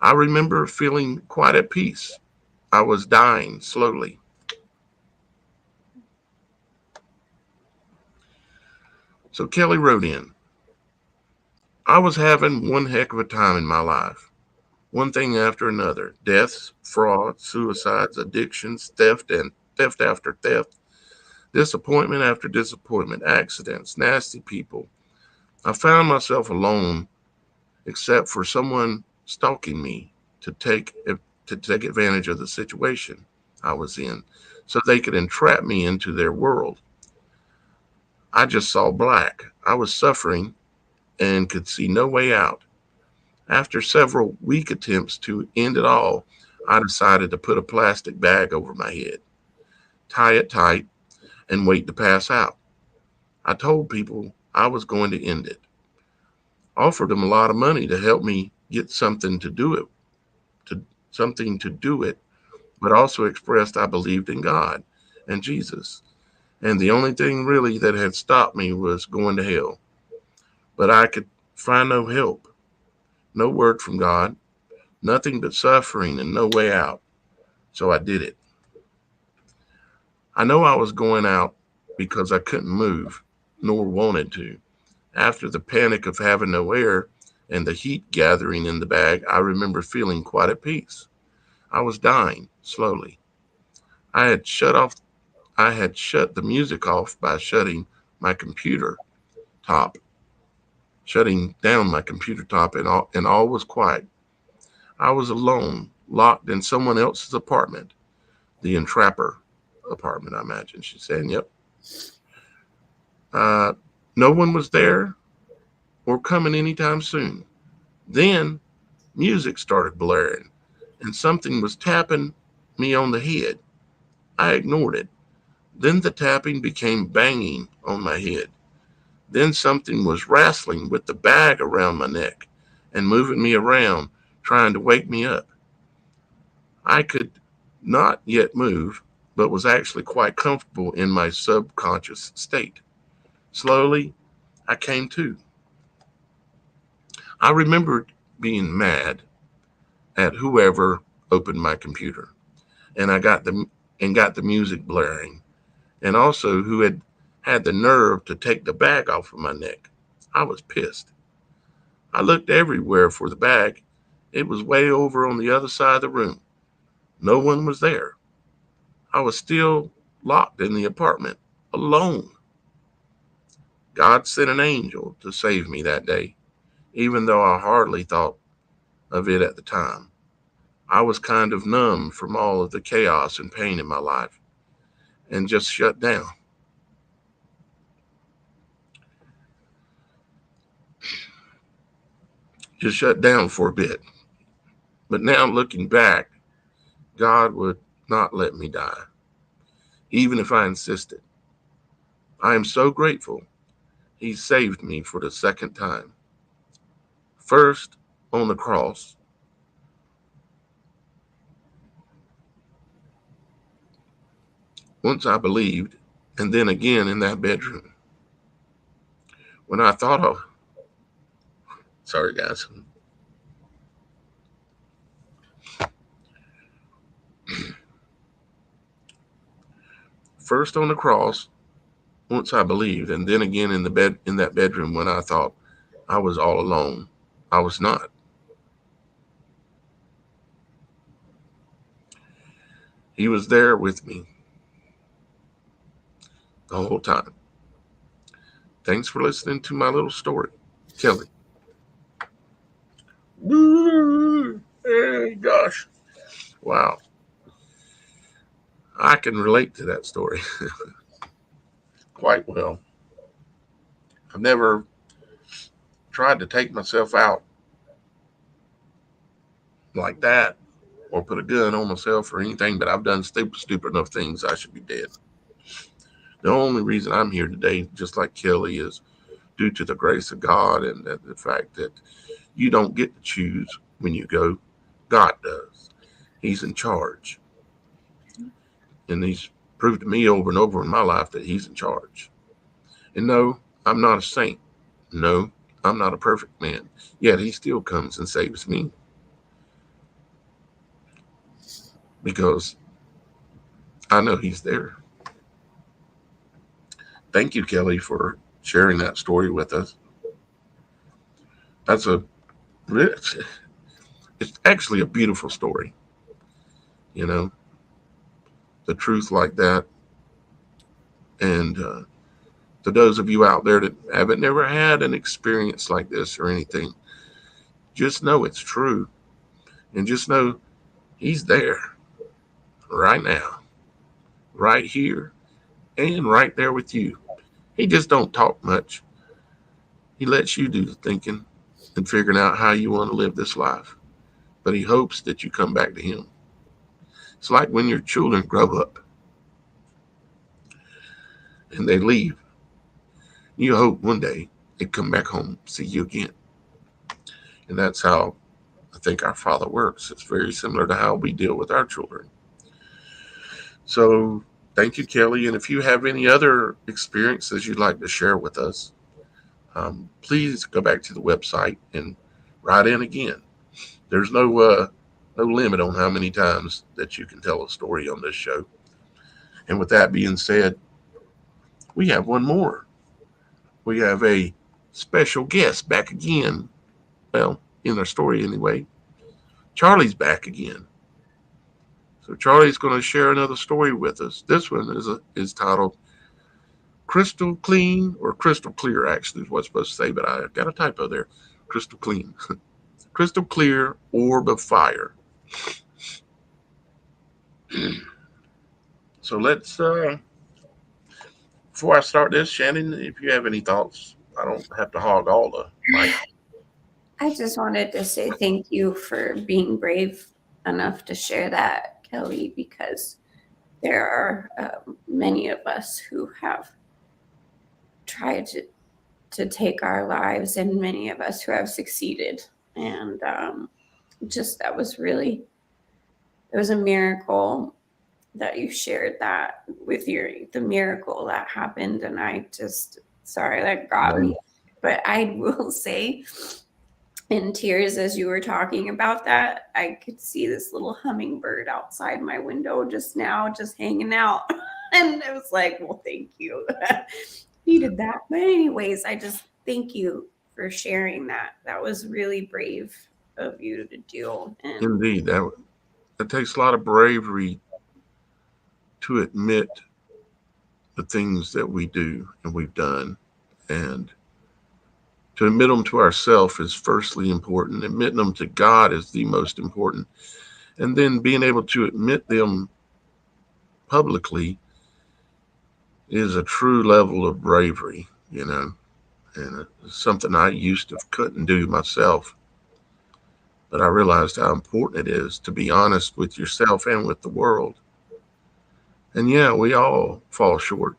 I remember feeling quite at peace. I was dying slowly. So Kelly wrote in, I was having one heck of a time in my life. One thing after another. Deaths, fraud, suicides, addictions, theft and theft after theft, disappointment after disappointment, accidents, nasty people. I found myself alone except for someone stalking me to take to take advantage of the situation I was in so they could entrap me into their world. I just saw black. I was suffering and could see no way out. After several weak attempts to end it all, I decided to put a plastic bag over my head, tie it tight, and wait to pass out. I told people I was going to end it, offered them a lot of money to help me get to something to do it, but also expressed I believed in God and Jesus. And the only thing really that had stopped me was going to hell. But I could find no help, no word from God, nothing but suffering and no way out. So I did it. I know I was going out because I couldn't move, nor wanted to. After the panic of having no air and the heat gathering in the bag, I remember feeling quite at peace. I was dying slowly. I had shut off I had shut the music off by my computer top, shutting down my computer top and all was quiet. I was alone, locked in someone else's apartment, the entrapper apartment, I imagine. She's saying, yep. Uh, no one was there or coming anytime soon. Then music started blaring and something was tapping me on the head. I ignored it. Then the tapping became banging on my head. Then something was wrestling with the bag around my neck and moving me around, trying to wake me up. I could not yet move, but was actually quite comfortable in my subconscious state. Slowly, I came to. I remembered being mad at whoever opened my computer, and got the music blaring, and also who had the nerve to take the bag off of my neck. I was pissed. I looked everywhere for the bag It was way over on the other side of the room. No one was there. I was still locked in the apartment, alone. God sent an angel to save me that day, even though I hardly thought of it at the time. I was kind of numb from all of the chaos and pain in my life and just shut down. Just shut down for a bit. But now looking back, God would not let me die, even if I insisted. I am so grateful He saved me for the second time. First, on the cross, once I believed, and then again in that bedroom. When I thought of, sorry guys, first on the cross, once I believed, and then again in that bedroom when I thought I was all alone. I was not. He was there with me the whole time. Thanks for listening to my little story, Kelly. Hey, gosh. Wow. I can relate to that story quite well. I've never tried to take myself out like that or put a gun on myself or anything, but I've done stupid enough things I should be dead. The only reason I'm here today, just like Kelly, is due to the grace of God and the fact that you don't get to choose when you go. God does. He's in charge. And He's proved to me over and over in my life that He's in charge. And no, I'm not a saint. No, I'm not a perfect man. Yet He still comes and saves me because I know He's there. Thank you, Kelly, for sharing that story with us. That's a it's actually a beautiful story, you know, the truth like that. And to those of you out there that haven't never had an experience like this or anything, just know it's true, and just know He's there right now, right here, and right there with you. He just don't talk much. He lets you do the thinking and figuring out how you want to live this life. But He hopes that you come back to Him. It's like when your children grow up and they leave. You hope one day they come back home, see you again. And that's how I think our Father works. It's very similar to how we deal with our children. So thank you, Kelly. And if you have any other experiences you'd like to share with us, please go back to the website and write in again. There's no limit on how many times that you can tell a story on this show. And with that being said, we have one more. We have a special guest back again. Well, in our story anyway. Charlie's back again. So Charlie's going to share another story with us. This one is titled Crystal Clean, or Crystal Clear, actually, is what's supposed to say, but I got a typo there. Crystal Clean. Crystal Clear Orb of Fire. So before I start this, Shannon, if you have any thoughts, I don't have to hog all the mic. I just wanted to say thank you for being brave enough to share that, Kelly, because there are many of us who have tried to take our lives, and many of us who have succeeded. And just that was really, it was a miracle that you shared that with the miracle that happened. And I just, sorry, that got me. But I will say, in tears as you were talking about that, I could see this little hummingbird outside my window just now, just hanging out. And I was like, well, thank you. Needed that. But anyways, I just thank you for sharing that. That was really brave of you to do. And Indeed, that takes a lot of bravery to admit the things that we do and we've done. And to admit them to ourselves is firstly important. Admitting them to God is the most important. And then being able to admit them publicly is a true level of bravery, and it's something I used to couldn't do myself. But I realized how important it is to be honest with yourself and with the world. And yeah, we all fall short,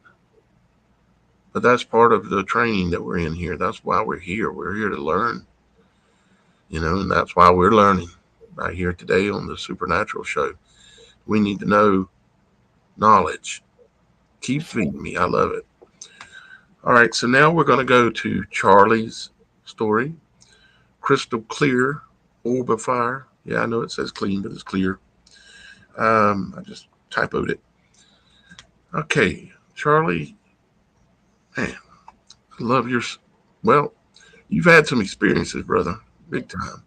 but that's part of the training that we're in here. That's why we're here. We're here to learn, and that's why we're learning right here today on the Supernatural Show. We need to know knowledge. Keep feeding me. I love it. All right, so now we're going to go to Charlie's story. Crystal clear orb of fire. Yeah, I know it says clean, but it's clear. I just typoed it. Okay, Charlie, man, I love your. Well, you've had some experiences, brother, big time.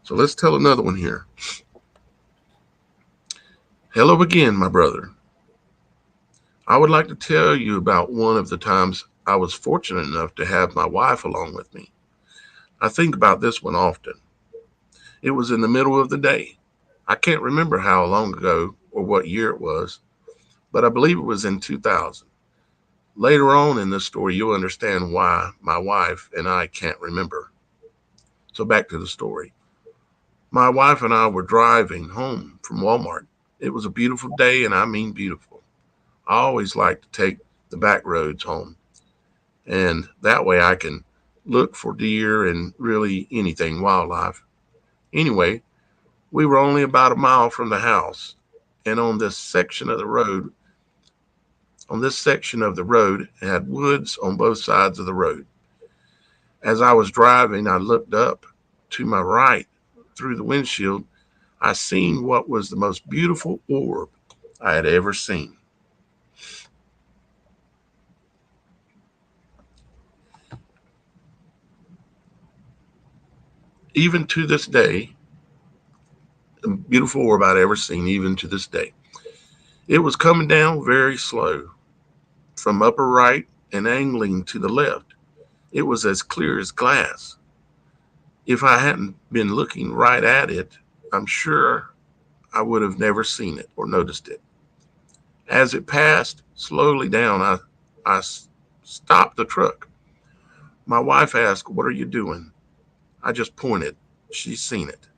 So let's tell another one here. Hello again, my brother. I would like to tell you about one of the times I was fortunate enough to have my wife along with me. I think about this one often. It was in the middle of the day. I can't remember how long ago or what year it was, but I believe it was in 2000. Later on in this story, you'll understand why my wife and I can't remember. So back to the story. My wife and I were driving home from Walmart. It was a beautiful day, and I mean beautiful. I always like to take the back roads home, and that way I can look for deer and really anything wildlife. Anyway, we were only about a mile from the house, and on this section of the road, it had woods on both sides of the road. As I was driving, I looked up to my right through the windshield. I seen what was the most beautiful orb I had ever seen. Even to this day, the beautiful orb I'd ever seen, even to this day. It was coming down very slow from upper right and angling to the left. It was as clear as glass. If I hadn't been looking right at it, I'm sure I would have never seen it or noticed it. As it passed slowly down, I stopped the truck. My wife asked, "What are you doing?" I just pointed. She's seen it.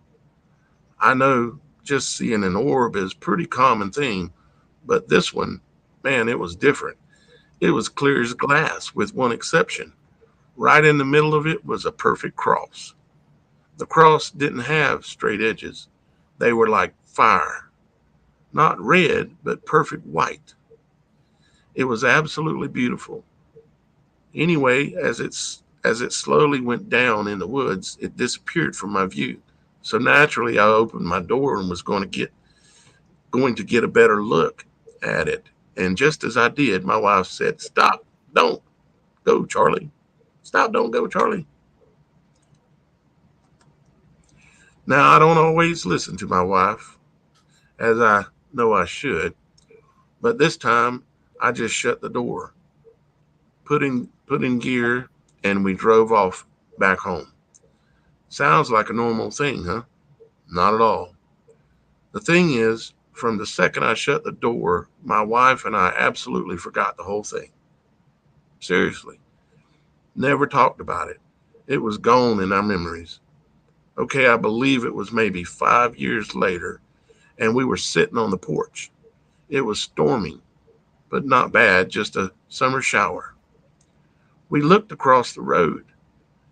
I know just seeing an orb is a pretty common thing, but this one, man, it was different. It was clear as glass, with one exception. Right in the middle of it was a perfect cross. The cross didn't have straight edges, they were like fire. Not red, but perfect white. It was absolutely beautiful. Anyway, as it slowly went down in the woods, it disappeared from my view. So naturally, I opened my door and was going to get a better look at it. And just as I did, my wife said, "Stop! Don't go, Charlie! Stop! Don't go, Charlie!" Now I don't always listen to my wife, as I know I should, but this time I just shut the door, put in gear, and we drove off back home. Sounds like a normal thing, huh? Not at all. The thing is, from the second I shut the door, my wife and I absolutely forgot the whole thing. Seriously. Never talked about it. It was gone in our memories. Okay, I believe it was maybe 5 years later, and we were sitting on the porch. It was storming, but not bad, just a summer shower. We looked across the road,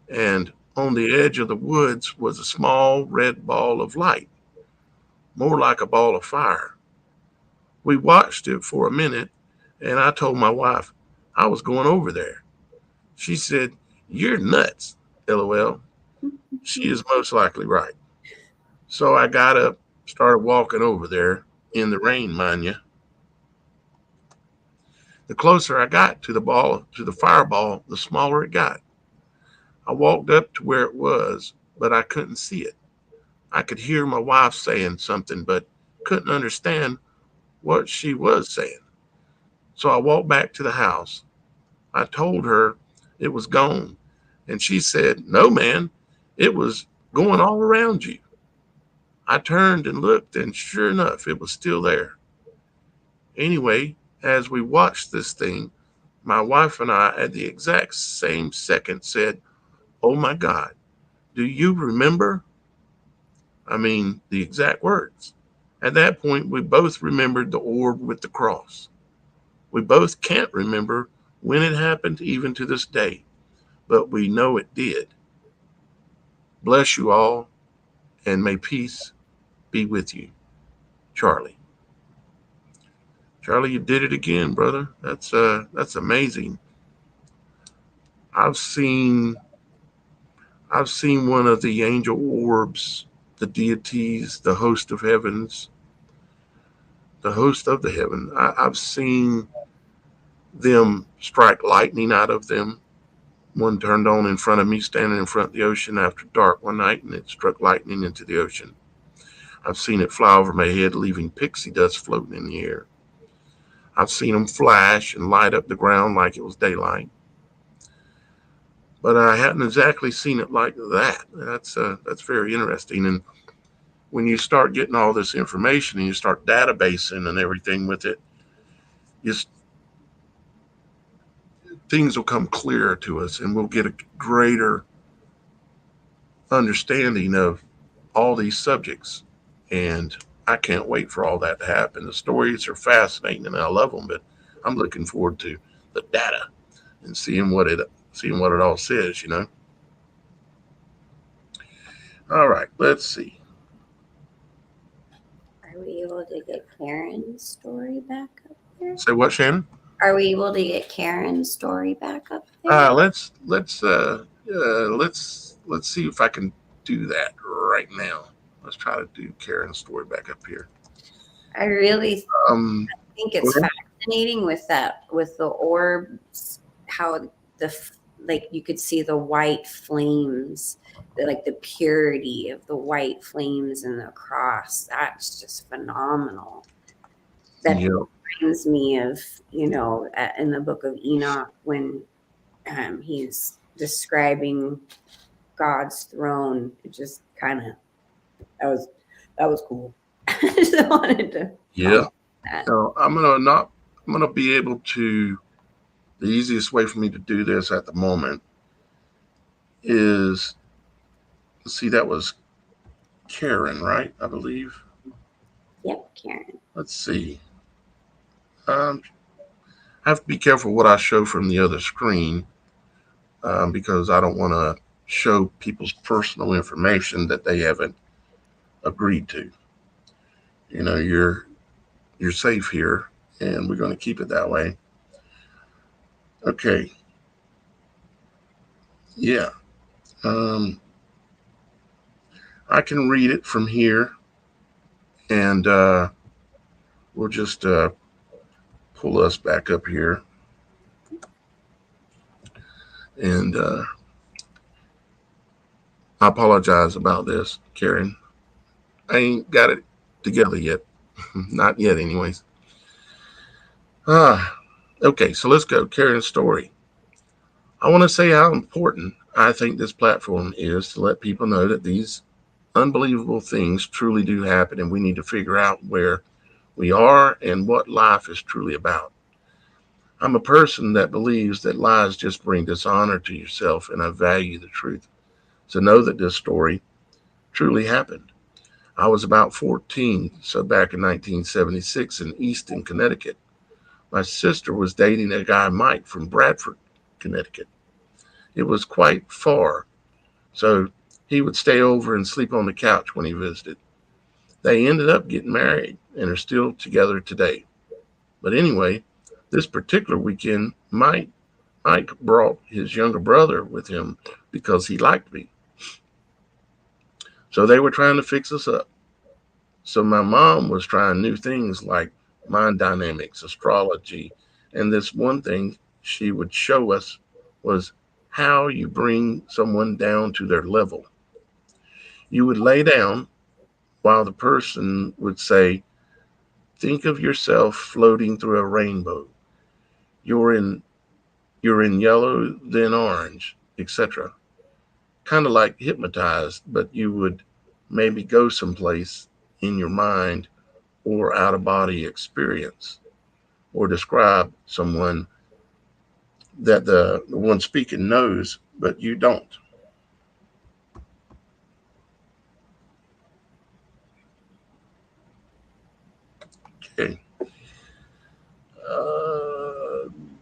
and on the edge of the woods was a small red ball of light, more like a ball of fire. We watched it for a minute, and I told my wife I was going over there. She said, "You're nuts." LOL. She is most likely right. So I got up, started walking over there in the rain, mind you. The closer I got to the fireball, the smaller it got. I walked up to where it was, but I couldn't see it. I could hear my wife saying something, but couldn't understand what she was saying. So I walked back to the house. I told her it was gone. And she said, "No, man, it was going all around you." I turned and looked, and sure enough, it was still there. Anyway, as we watched this thing, my wife and I, at the exact same second, said, "Oh my God, do you remember?" I mean, the exact words. At that point, we both remembered the orb with the cross. We both can't remember when it happened, even to this day, but we know it did. Bless you all, and may peace be with you. Charlie. Charlie, you did it again, brother. That's amazing. I've seen I've seen one of the angel orbs, the deities, the host of heavens, the host of the heaven. I've seen them strike lightning out of them. One turned on in front of me, standing in front of the ocean after dark one night, and it struck lightning into the ocean. I've seen it fly over my head, leaving pixie dust floating in the air. I've seen them flash and light up the ground like it was daylight. But I hadn't exactly seen it like that. That's very interesting. And when you start getting all this information and you start databasing and everything with it, just things will come clearer to us, and we'll get a greater understanding of all these subjects. And I can't wait for all that to happen. The stories are fascinating and I love them, but I'm looking forward to the data and seeing what it all says. All right, let's see. Are we able to get Karen's story back up there? Say what, Shannon? Are we able to get Karen's story back up there? Let's see if I can do that right now. Let's try to do Karen's story back up here. I really Um, think go it's ahead. fascinating with the orbs, how like you could see the white flames, like the purity of the white flames in the cross. That's just phenomenal. That Yeah, reminds me of, in the book of Enoch when he's describing God's throne. It just kind of that was that was cool. I just wanted to yeah. comment that. So I'm gonna be able to. The easiest way for me to do this at the moment is, see, that was Karen, right? I believe. Yep, Karen. Let's see. Um, I have to be careful what I show from the other screen, because I don't want to show people's personal information that they haven't agreed to. You know, you're safe here, and we're going to keep it that way. Okay. Yeah. Um, I can read it from here, and we'll just pull us back up here, and I apologize about this, Karen. I ain't got it together yet. Not yet, anyways. Ah, okay, so let's go. Karen's story. I want to say how important I think this platform is to let people know that these unbelievable things truly do happen, and we need to figure out where we are and what life is truly about. I'm a person that believes that lies just bring dishonor to yourself, and I value the truth. So know that this story truly happened. I was about 14, so back in 1976 in Easton, Connecticut. My sister was dating a guy, Mike, from Bradford, Connecticut. It was quite far, so he would stay over and sleep on the couch when he visited. They ended up getting married and are still together today. But anyway, this particular weekend, Mike brought his younger brother with him because he liked me. So they were trying to fix us up. So my mom was trying new things like mind dynamics, astrology, and this one thing she would show us was how you bring someone down to their level. You would lay down while the person would say, think of yourself floating through a rainbow. You're in you're in yellow, then orange, etc. Kind of like hypnotized, but you would maybe go someplace in your mind or out of body experience or describe someone that the one speaking knows, but you don't. Okay.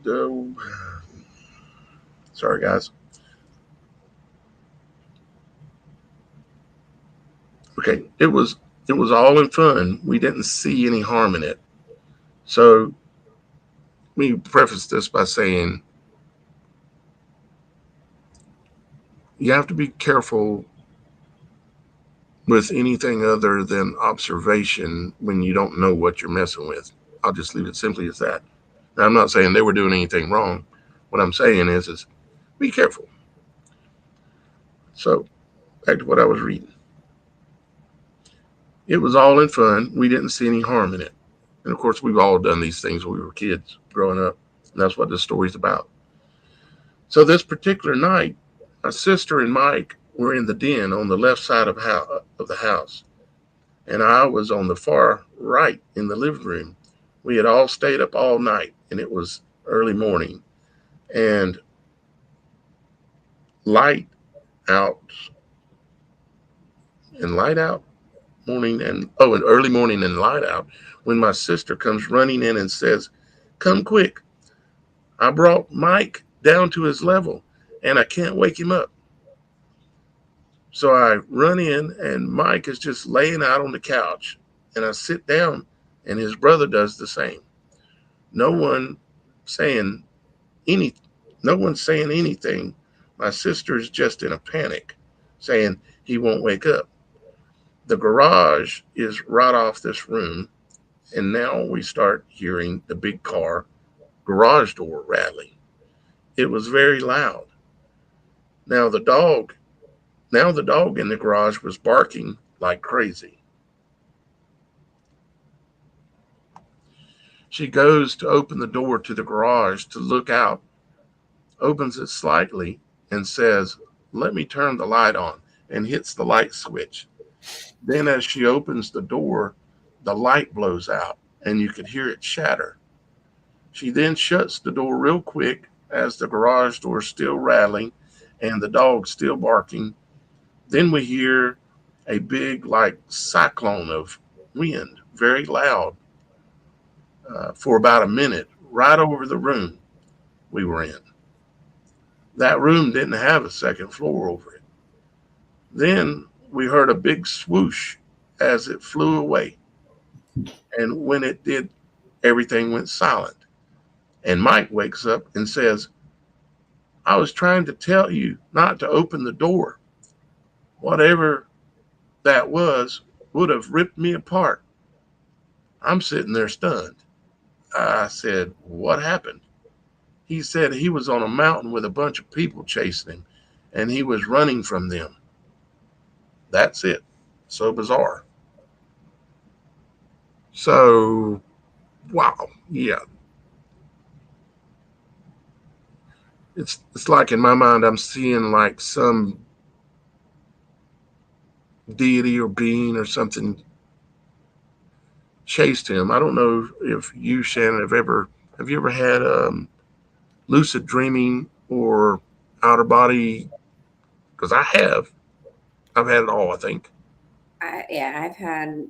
The, sorry, guys. Okay, it was all in fun. We didn't see any harm in it. So let me preface this by saying you have to be careful with anything other than observation when you don't know what you're messing with. I'll just leave it simply as that. Now, I'm not saying they were doing anything wrong. What I'm saying is be careful. So back to what I was reading. It was all in fun. We didn't see any harm in it. And of course, we've all done these things when we were kids growing up. And that's what this story's about. So this particular night, my sister and Mike were in the den on the left side of the house, and I was on the far right in the living room. We had all stayed up all night, and it was early morning, and light out and light out morning and early morning and light out when my sister comes running in and says, "Come quick! I brought Mike down to his level, and I can't wake him up." So I run in, and Mike is just laying out on the couch, and I sit down, and his brother does the same. No one saying any, no one's saying anything. My sister's just in a panic, saying he won't wake up. The garage is right off this room, and now we start hearing the big car garage door rattling. It was very loud. Now the dog, now the dog in the garage was barking like crazy. She goes to open the door to the garage to look out, opens it slightly, and says, "Let me turn the light on," and hits the light switch. Then, as she opens the door, the light blows out, and you could hear it shatter. She then shuts the door real quick as the garage door is still rattling and the dog still barking. Then we hear a big, like, cyclone of wind, very loud, for about a minute, right over the room we were in. That room didn't have a second floor over it. Then we heard a big swoosh as it flew away. And when it did, everything went silent. And Mike wakes up and says, "I was trying to tell you not to open the door. Whatever that was would have ripped me apart." I'm sitting there stunned. I said, "What happened?" He said he was on a mountain with a bunch of people chasing him, and he was running from them. That's it. So bizarre. So, wow. Yeah. It's like in my mind, I'm seeing like some deity or being or something chased him. I don't know if you, Shannon, have you ever had lucid dreaming or outer body? Because I have. I've had it all. I think. Yeah, I've had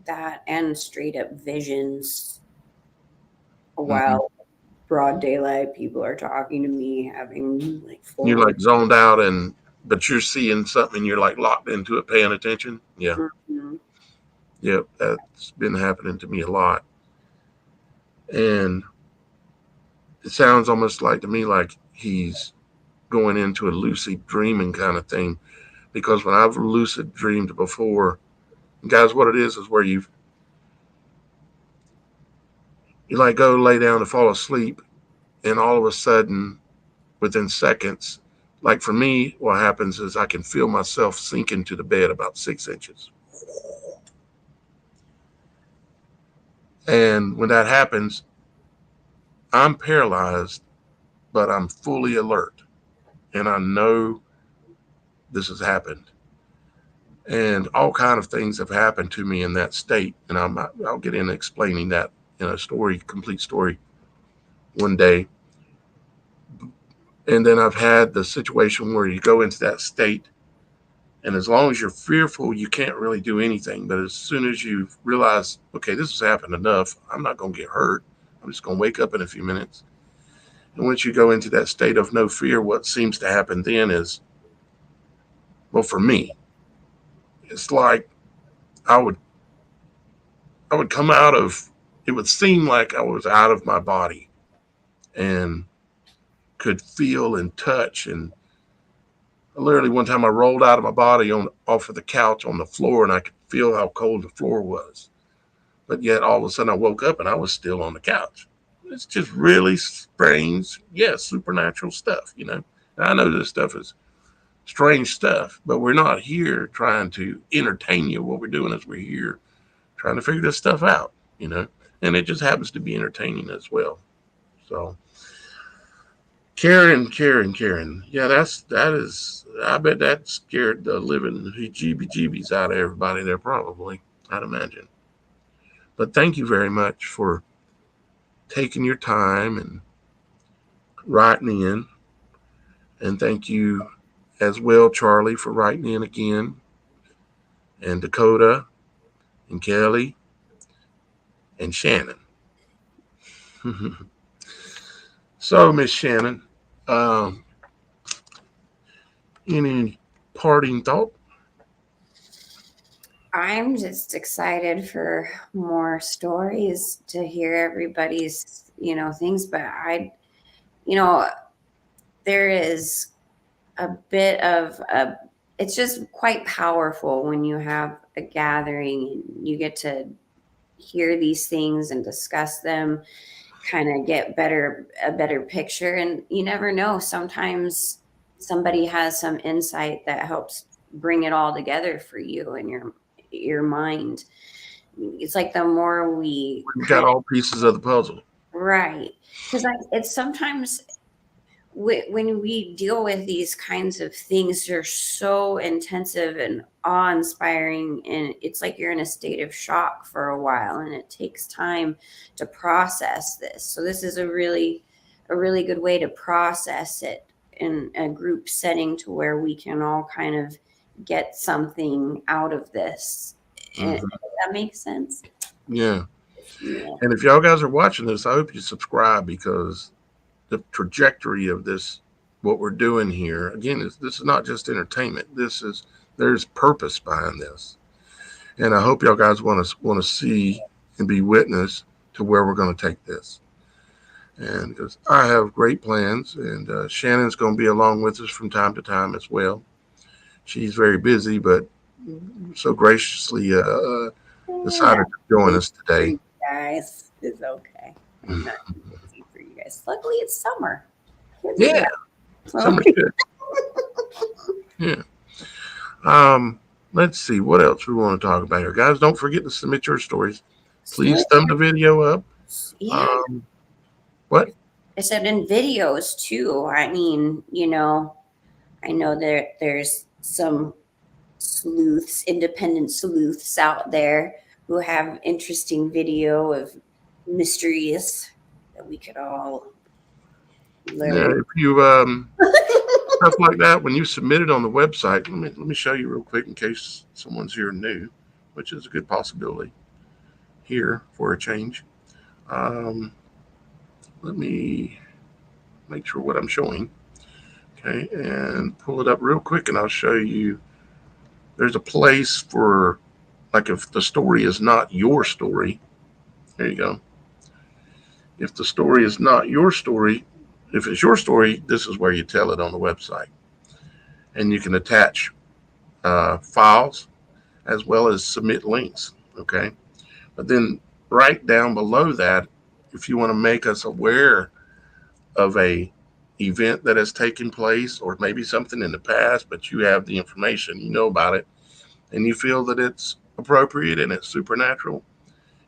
that and straight up visions Hmm. while broad daylight people are talking to me, having like You're full like zoned out, and but you're seeing something. And you're like locked into it, paying attention. Yeah. on. Yep. That's been happening to me a lot, and it sounds almost like to me like he's going into a lucid dreaming kind of thing. Because when I've lucid dreamed before, guys, what it is where you like go lay down to fall asleep, and all of a sudden, within seconds, like for me, what happens is I can feel myself sink into the bed about 6 inches. And when that happens, I'm paralyzed, but I'm fully alert. And I know this has happened. And all kind of things have happened to me in that state. And I'll get into explaining that in a story, complete story one day. And then I've had the situation where you go into that state, and as long as you're fearful, you can't really do anything. But as soon as you realize, okay, this has happened enough, I'm not going to get hurt. I'm just going to wake up in a few minutes. And once you go into that state of no fear, what seems to happen then is, well, for me, it's like I would I would come out of. It would seem like I was out of my body and could feel and touch. And literally, one time I rolled out of my body on off of the couch on the floor, and I could feel how cold the floor was. But yet, all of a sudden, I woke up and I was still on the couch. It's just really strange, yes, supernatural stuff. And I know this stuff is strange stuff, but we're not here trying to entertain you. What we're doing is we're here trying to figure this stuff out, you know, and it just happens to be entertaining as well. So, Karen. Yeah, that is. I bet that scared the living jeebies out of everybody there. Probably, I'd imagine. But thank you very much for taking your time and writing in, and thank you as well, Charlie, for writing in again, and Dakota, and Kelly, and Shannon. So, Miss Shannon, um, any parting thought? I'm just excited for more stories to hear everybody's, things. But you know, there is a bit of it's just quite powerful when you have a gathering and you get to hear these things and discuss them, kind of get a better picture. And you never know, sometimes somebody has some insight that helps bring it all together for you and your mind. It's like the more we We've got kind of, all pieces of the puzzle. right, because it's sometimes when we deal with these kinds of things, they're so intensive and awe-inspiring, and it's like you're in a state of shock for a while, and it takes time to process this. So this is a really good way to process it in a group setting, to where we can all kind of get something out of this. And Hmm. that makes sense. Yeah. Yeah. And if y'all guys are watching this, I hope you subscribe because the trajectory of this, what we're doing here, again, this is not just entertainment. There's purpose behind this, and I hope y'all guys want to see and be witness to where we're going to take this. And because I have great plans, and Shannon's going to be along with us from time to time as well. She's very busy, but so graciously decided Yeah. to join Busy us for today. you guys. It's okay. I'm not busy for you guys. Luckily, it's summer. Kids are Yeah, back. So, summer's good. Yeah. Let's see what else we want to talk about here, guys. Don't forget to submit your stories. Please thumb the video up. yeah. Um, what? I said in videos too. I mean, I know there's some independent sleuths out there who have interesting video of mysteries that we could all Yeah, learn. if you stuff like that when you submit it on the website. Let me show you real quick in case someone's here new, which is a good possibility here for a change. Um, let me make sure what I'm showing. Okay, and pull it up real quick, and I'll show you. There's a place for, like, if the story is not your story. There you go. If the story is not your story, if it's your story, this is where you tell it on the website, and you can attach files as well as submit links. Okay, but then right down below that, if you want to make us aware of a event that has taken place or maybe something in the past, but you have the information, you know about it, and you feel that it's appropriate and it's supernatural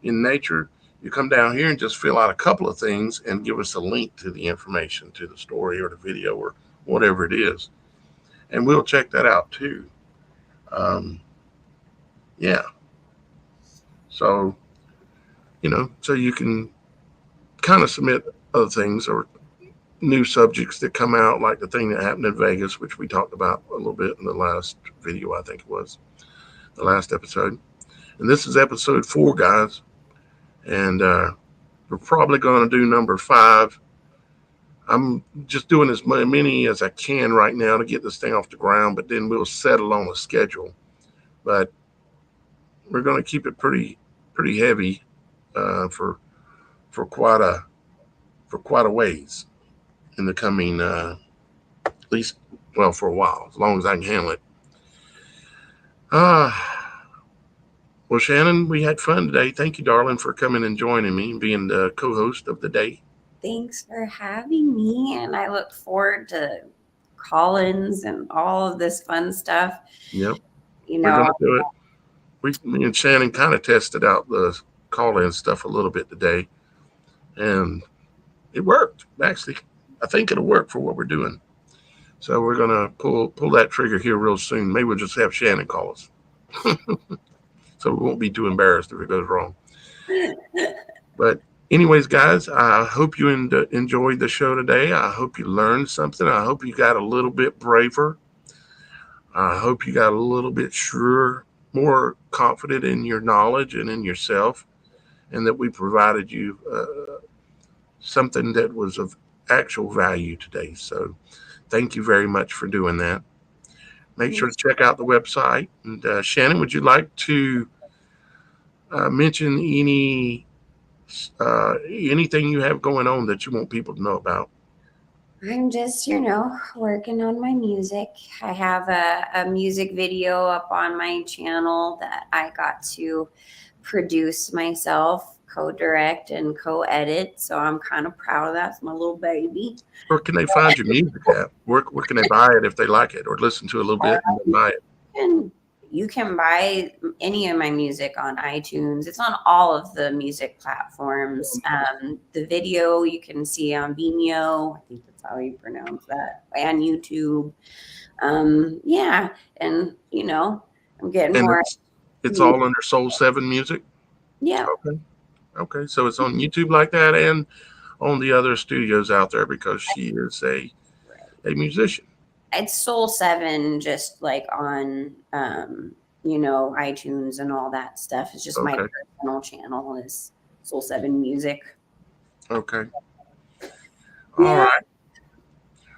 in nature, You come down here and just fill out a couple of things and give us a link to the information, to the story or the video or whatever it is, and we'll check that out too. Um, yeah. So so you can kind of submit other things or new subjects that come out, like the thing that happened in Vegas, which we talked about a little bit in the last video. I think it was the last episode. And this is episode 4, guys. And we're probably going to do number 5. I'm just doing as many as I can right now to get this thing off the ground, but then we'll settle on a schedule. But we're going to keep it pretty heavy for for quite a for quite a ways in the coming at least, well, for a while, as long as I can handle it. Well, Shannon, we had fun today. Thank you, darling, for coming and joining me and being the co-host of the day. Thanks for having me, and I look forward to call-ins and all of this fun stuff. Yep, You we're know, gonna do it. Me and Shannon kind of tested out the call-in stuff a little bit today, and it worked. Actually, I think it'll work for what we're doing. So we're gonna pull that trigger here real soon. Maybe we'll just have Shannon call us, so we won't be too embarrassed if it goes wrong. But anyways, guys, I hope you enjoyed the show today. I hope you learned something. I hope you got a little bit braver. I hope you got a little bit surer, more confident in your knowledge and in yourself, and that we provided you something that was of actual value today. So thank you very much for doing that. Make sure to check out the website. And Shannon, would you like to mention anything you have going on that you want people to know about? I'm just, working on my music. I have a music video up on my channel that I got to produce myself, co-direct and co-edit. So I'm kind of proud of that. It's my little baby. Where can they find your music at? Where can they buy it if they like it, or listen to a little bit and then buy it? And you can buy any of my music on iTunes. It's on all of the music platforms. The video you can see on Vimeo. I think that's how you pronounce that. And YouTube. Yeah. And, I'm getting And more. it's all under Soul 7 Music? Yeah. Okay. So it's on YouTube like that and on the other studios out there, because she is a musician. It's Soul 7, just like on, iTunes and all that stuff. It's just my personal channel is Soul 7 Music. Okay. All right.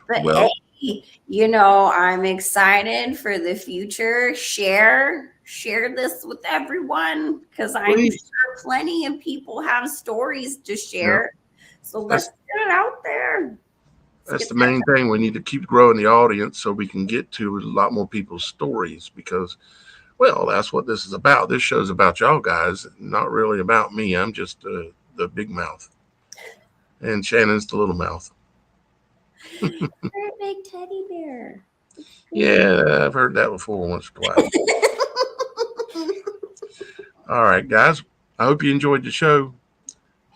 But well, hey, I'm excited for the future. Share this with everyone, because I'm sure plenty of people have stories to share. Yeah. So let's get it out there. That's the main thing. We need to keep growing the audience so we can get to a lot more people's stories, because, well, that's what this is about. This show's about y'all guys, not really about me. I'm just the big mouth, and Shannon's the little mouth. You're a big teddy bear. Yeah, I've heard that before once or twice. All right, guys. I hope you enjoyed the show.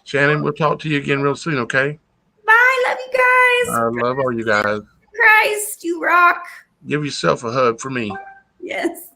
Shannon, we'll talk to you again real soon, okay? Bye. Love you guys. I love all you guys. Christ, you rock. Give yourself a hug for me. Yes.